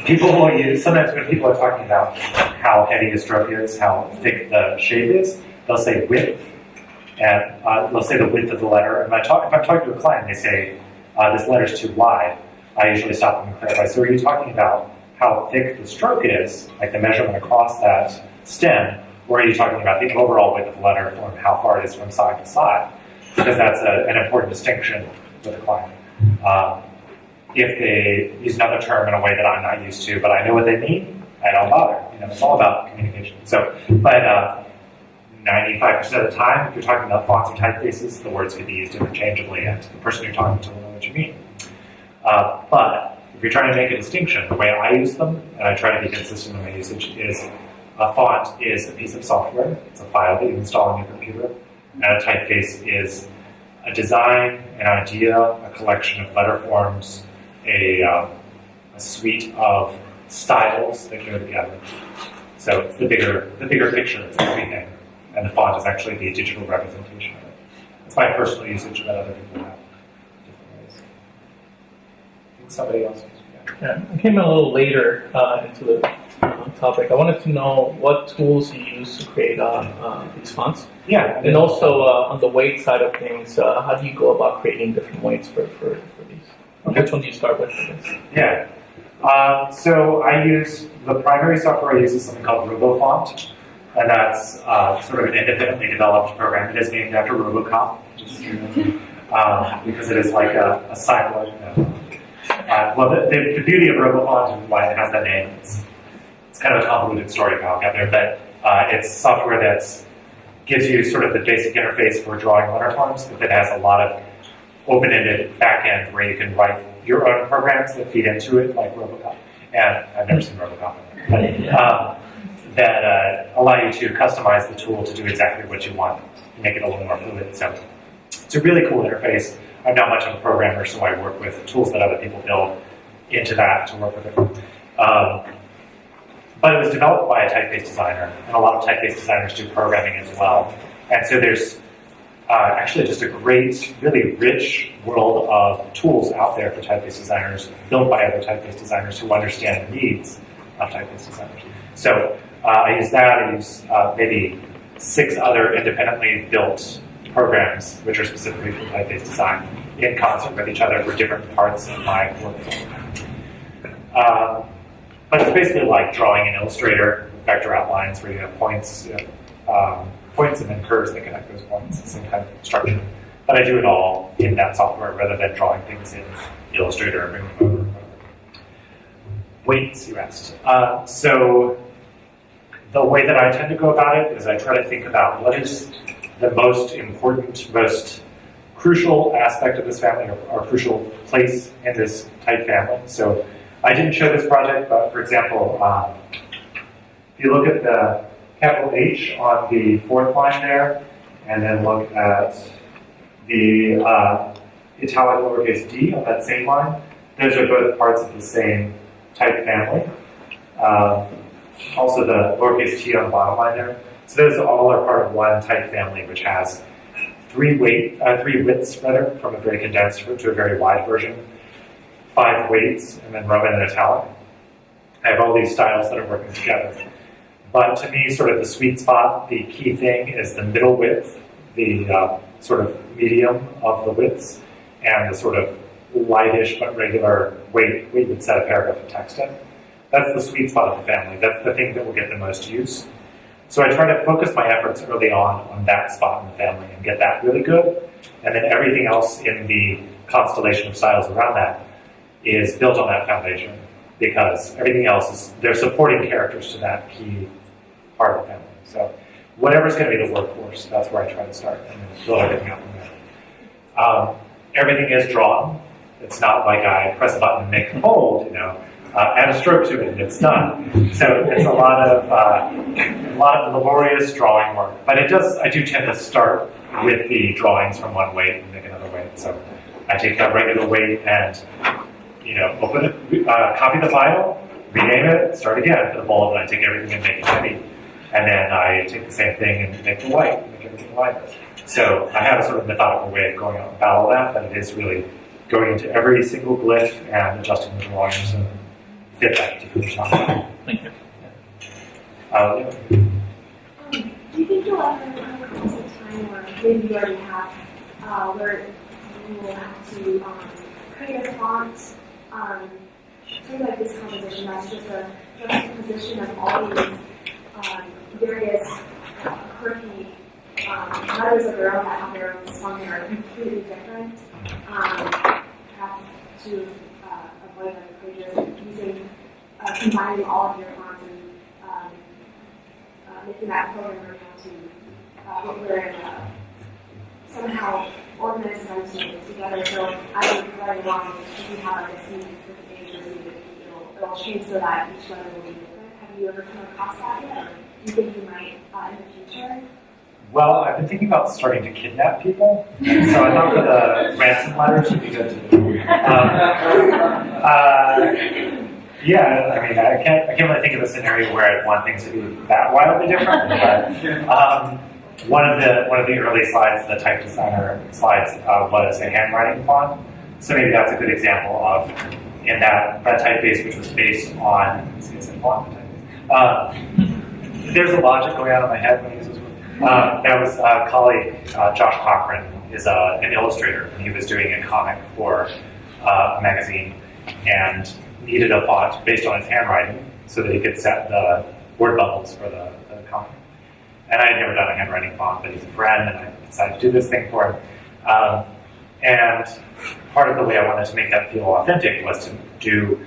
Speaker 2: people will use, sometimes when people are talking about how heavy the stroke is, how thick the shape is, they'll say width, and they'll say the width of the letter. And if I'm talking to a client and they say, this letter's too wide, I usually stop them and clarify, so are you talking about how thick the stroke is, like the measurement across that stem, or are you talking about the overall width of the letter from how far it is from side to side? Because that's an important distinction with the client. If they use another term in a way that I'm not used to, but I know what they mean, I don't bother. It's all about communication. So, but 95% of the time, if you're talking about fonts and typefaces, the words could be used interchangeably, and the person you're talking to will know what you mean. But if you're trying to make a distinction, the way I use them, and I try to be consistent in my usage, is a font is a piece of software. It's a file that you install on your computer. And a typeface is a design, an idea, a collection of letter forms, a suite of styles that go together. So it's the bigger picture, it's everything. And the font is actually the digital representation of it. It's my personal usage that other people have different ways. I think somebody else.
Speaker 10: Yeah, I came a little later into the topic. I wanted to know what tools you use to create these fonts.
Speaker 2: Yeah.
Speaker 10: And also on the weight side of things, how do you go about creating different weights for these?
Speaker 2: Okay.
Speaker 10: Which one do you start with for this?
Speaker 2: Yeah. So I use, the primary software I use is something called RoboFont, and that's sort of an independently developed program. It is named after RoboCop, because it is like a cyborg. Well, the beauty of RoboFont and why it has that name, it's kind of a convoluted story out there, but it's software that gives you sort of the basic interface for drawing letter forms, but that has a lot of open-ended back-end where you can write your own programs that feed into it, like RoboCop. And I've never seen RoboCop, but that allow you to customize the tool to do exactly what you want and make it a little more fluid. So it's a really cool interface. I'm not much of a programmer, so I work with tools that other people build into that to work with it. But it was developed by a typeface designer, and a lot of typeface designers do programming as well. And so there's actually just a great, really rich world of tools out there for typeface designers, built by other typeface designers who understand the needs of typeface designers. So I use that. I use maybe 6 other independently built programs, which are specifically for typeface design, in concert with each other for different parts of my workflow. But it's basically like drawing in Illustrator, vector outlines where you have points, points and then curves that connect those points, same kind of structure. But I do it all in that software rather than drawing things in Illustrator or bringing them over. Weights, you asked. So the way that I tend to go about it is I try to think about what is the most important, most crucial aspect of this family, or crucial place in this type family. So I didn't show this project, but for example, if you look at the capital H on the 4th line there, and then look at the italic lowercase d on that same line, those are both parts of the same type family. Also the lowercase t on the bottom line there. So those all are part of one type family, which has 3 widths from a very condensed to a very wide version, 5 weights, and then Roman and italic. I have all these styles that are working together. But to me, sort of the sweet spot, the key thing is the middle width, the sort of medium of the widths, and the sort of lightish but regular weight we would set a paragraph of text in. That's the sweet spot of the family. That's the thing that will get the most use. So I try to focus my efforts early on that spot in the family and get that really good. And then everything else in the constellation of styles around that is built on that foundation, because everything else is, they're supporting characters to that key part of the family. So whatever's going to be the workhorse, that's where I try to start and then build everything up from there. Everything is drawn. It's not like I press a button and make it bold, add a stroke to it and it's done. So it's a lot of laborious drawing work. But I do tend to start with the drawings from one weight and make another weight. So I take that regular weight and open it, copy the file, rename it, start again for the bold, and I take everything and make it heavy. And then I take the same thing and make the white, make everything lighter. So I have a sort of methodical way of going about all that, but it is really going into every single glyph and adjusting the drawings to fit that particular shot.
Speaker 10: Thank you.
Speaker 6: Do you think you'll ever come across a time where maybe you already have, where you will have to create a font, sort of like this composition that's just a juxtaposition of all these various quirky letters of their own that have their own song and are completely different, perhaps to avoid other pages, combining all of your fonts and making that program learn how to, what we're in
Speaker 11: somehow organize them together. So I would write along if you have like a scene with the pages, it'll change so that each letter will be different. Have you ever come across that yet? Or do you think you might in the future?
Speaker 2: Well, I've been thinking about starting to kidnap people, so I thought for the ransom letters would be good to do. Yeah, I mean, I can't really think of a scenario where I'd want things to be that wildly different. But one of the early slides, the type designer slides, was a handwriting font. So maybe that's a good example of in that typeface, which was based on. Is it font? There's a logic going on in my head when I use this word. That was a colleague, Josh Cochran, is an illustrator, and he was doing a comic for a magazine and needed a font based on his handwriting so that he could set the word bubbles for the comic. And I had never done a handwriting font, but he's a friend, and I decided to do this thing for him. And part of the way I wanted to make that feel authentic was to do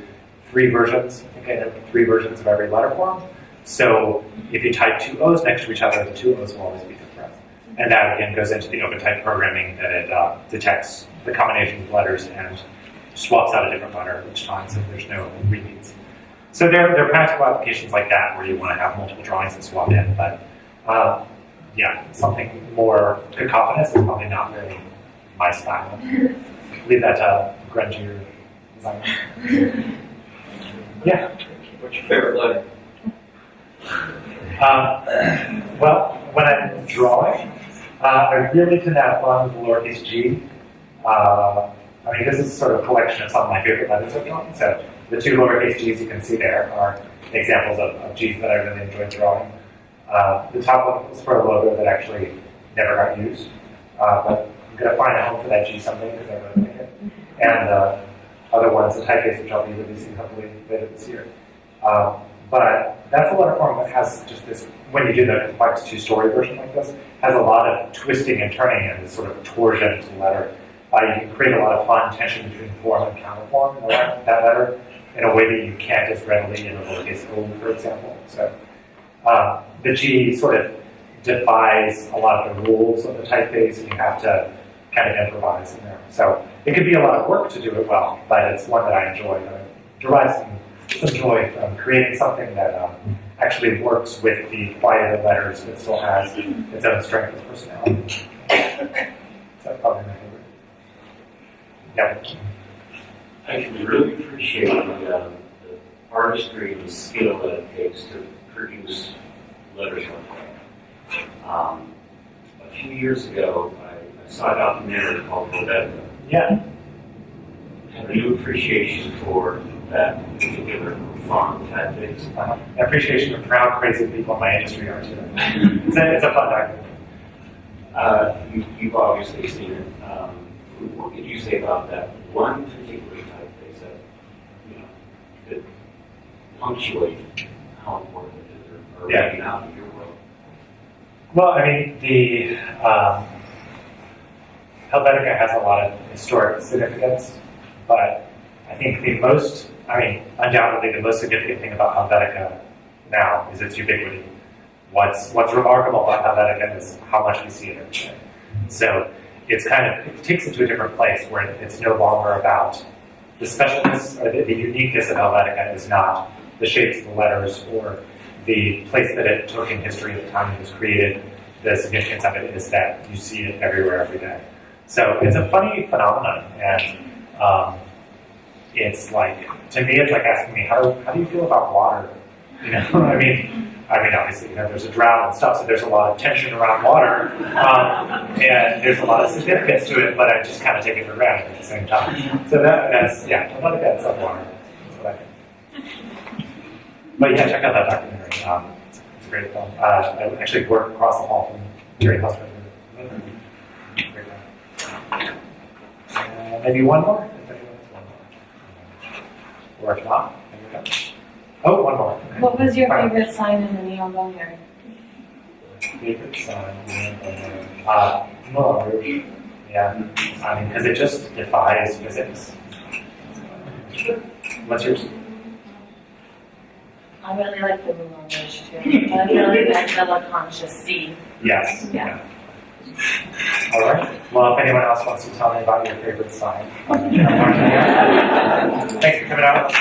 Speaker 2: 3 versions. I think I did 3 versions of every letter form. So if you type 2 O's next to each other, the 2 O's will always be different. And that again goes into the OpenType programming that it detects the combination of letters and swaps out a different letter each time so there's no repeats. So there are practical applications like that where you want to have multiple drawings that swap in, but yeah, something more cacophonous is probably not really my style. Leave that to grungier designers. Yeah.
Speaker 7: What's your favorite letter?
Speaker 2: Well, when I'm drawing, I really tend to have fun with the lowercase g. I mean, this is sort of a collection of some of my favorite letters I've drawn. So the 2 lowercase g's you can see there are examples of g's that I really enjoyed drawing. The top one was for a logo that actually never got used, but I'm going to find a home for that g someday because I really like it. And other ones, the typeface, which I'll be releasing hopefully later this year. But that's a letter form that has just this, when you do the complex 2-story version like this, has a lot of twisting and turning and this sort of torsion to the letter. You can create a lot of fun tension between form and counterform in that letter in a way that you can't as readily in a lowercase o, for example. So the G sort of defies a lot of the rules of the typeface, and you have to kind of improvise in there. So it could be a lot of work to do it well, but it's one that I enjoy. I derive some joy from creating something that actually works with the quieter letters but still has its own strength and personality. So that's probably my favorite. Yeah.
Speaker 12: I can really appreciate the artistry and skill that it takes to produce letters like that. A few years ago, I saw a documentary called Ragan.
Speaker 2: Yeah.
Speaker 12: I have a new appreciation for that particular font typeface.
Speaker 2: Appreciation for how crazy people in my industry are too. It's a fun document.
Speaker 12: You've obviously seen it. What could you say about that one particular typeface that, could punctuate how important it is or maybe not in your world?
Speaker 2: Well, I mean, the Helvetica has a lot of historic significance, but I think undoubtedly the most significant thing about Helvetica now is its ubiquity. What's remarkable about Helvetica is how much we see it every day. So it takes it to a different place where it's no longer about the specialness or the uniqueness of Helvetica is not the shapes of the letters or the place that it took in history at the time it was created. The significance of it is that you see it everywhere, every day. So it's a funny phenomenon, and it's like, to me, it's like asking me, how do you feel about water? I mean, obviously, there's a drought and stuff, so there's a lot of tension around water, and there's a lot of significance to it, but I just kind of take it for granted at the same time. So that's a lot of that's of water. That's what I think. But yeah, check out that documentary. It's a great film. I actually worked across the hall from Jerry Husband. Great film. Maybe one more? If anyone has one more. Or if not, then we go. Oh, one more.
Speaker 13: What was your favorite sign in the neon boneyard?
Speaker 2: Favorite sign in the boneyard? Moulin Rouge. Yeah. I mean, because it just defies physics. What's yours?
Speaker 13: I really like the Moulin Rouge too. I really like the La Concha sea.
Speaker 2: Yes.
Speaker 13: Yeah.
Speaker 2: All right. Well, if anyone else wants to tell me about your favorite sign, thanks for coming out.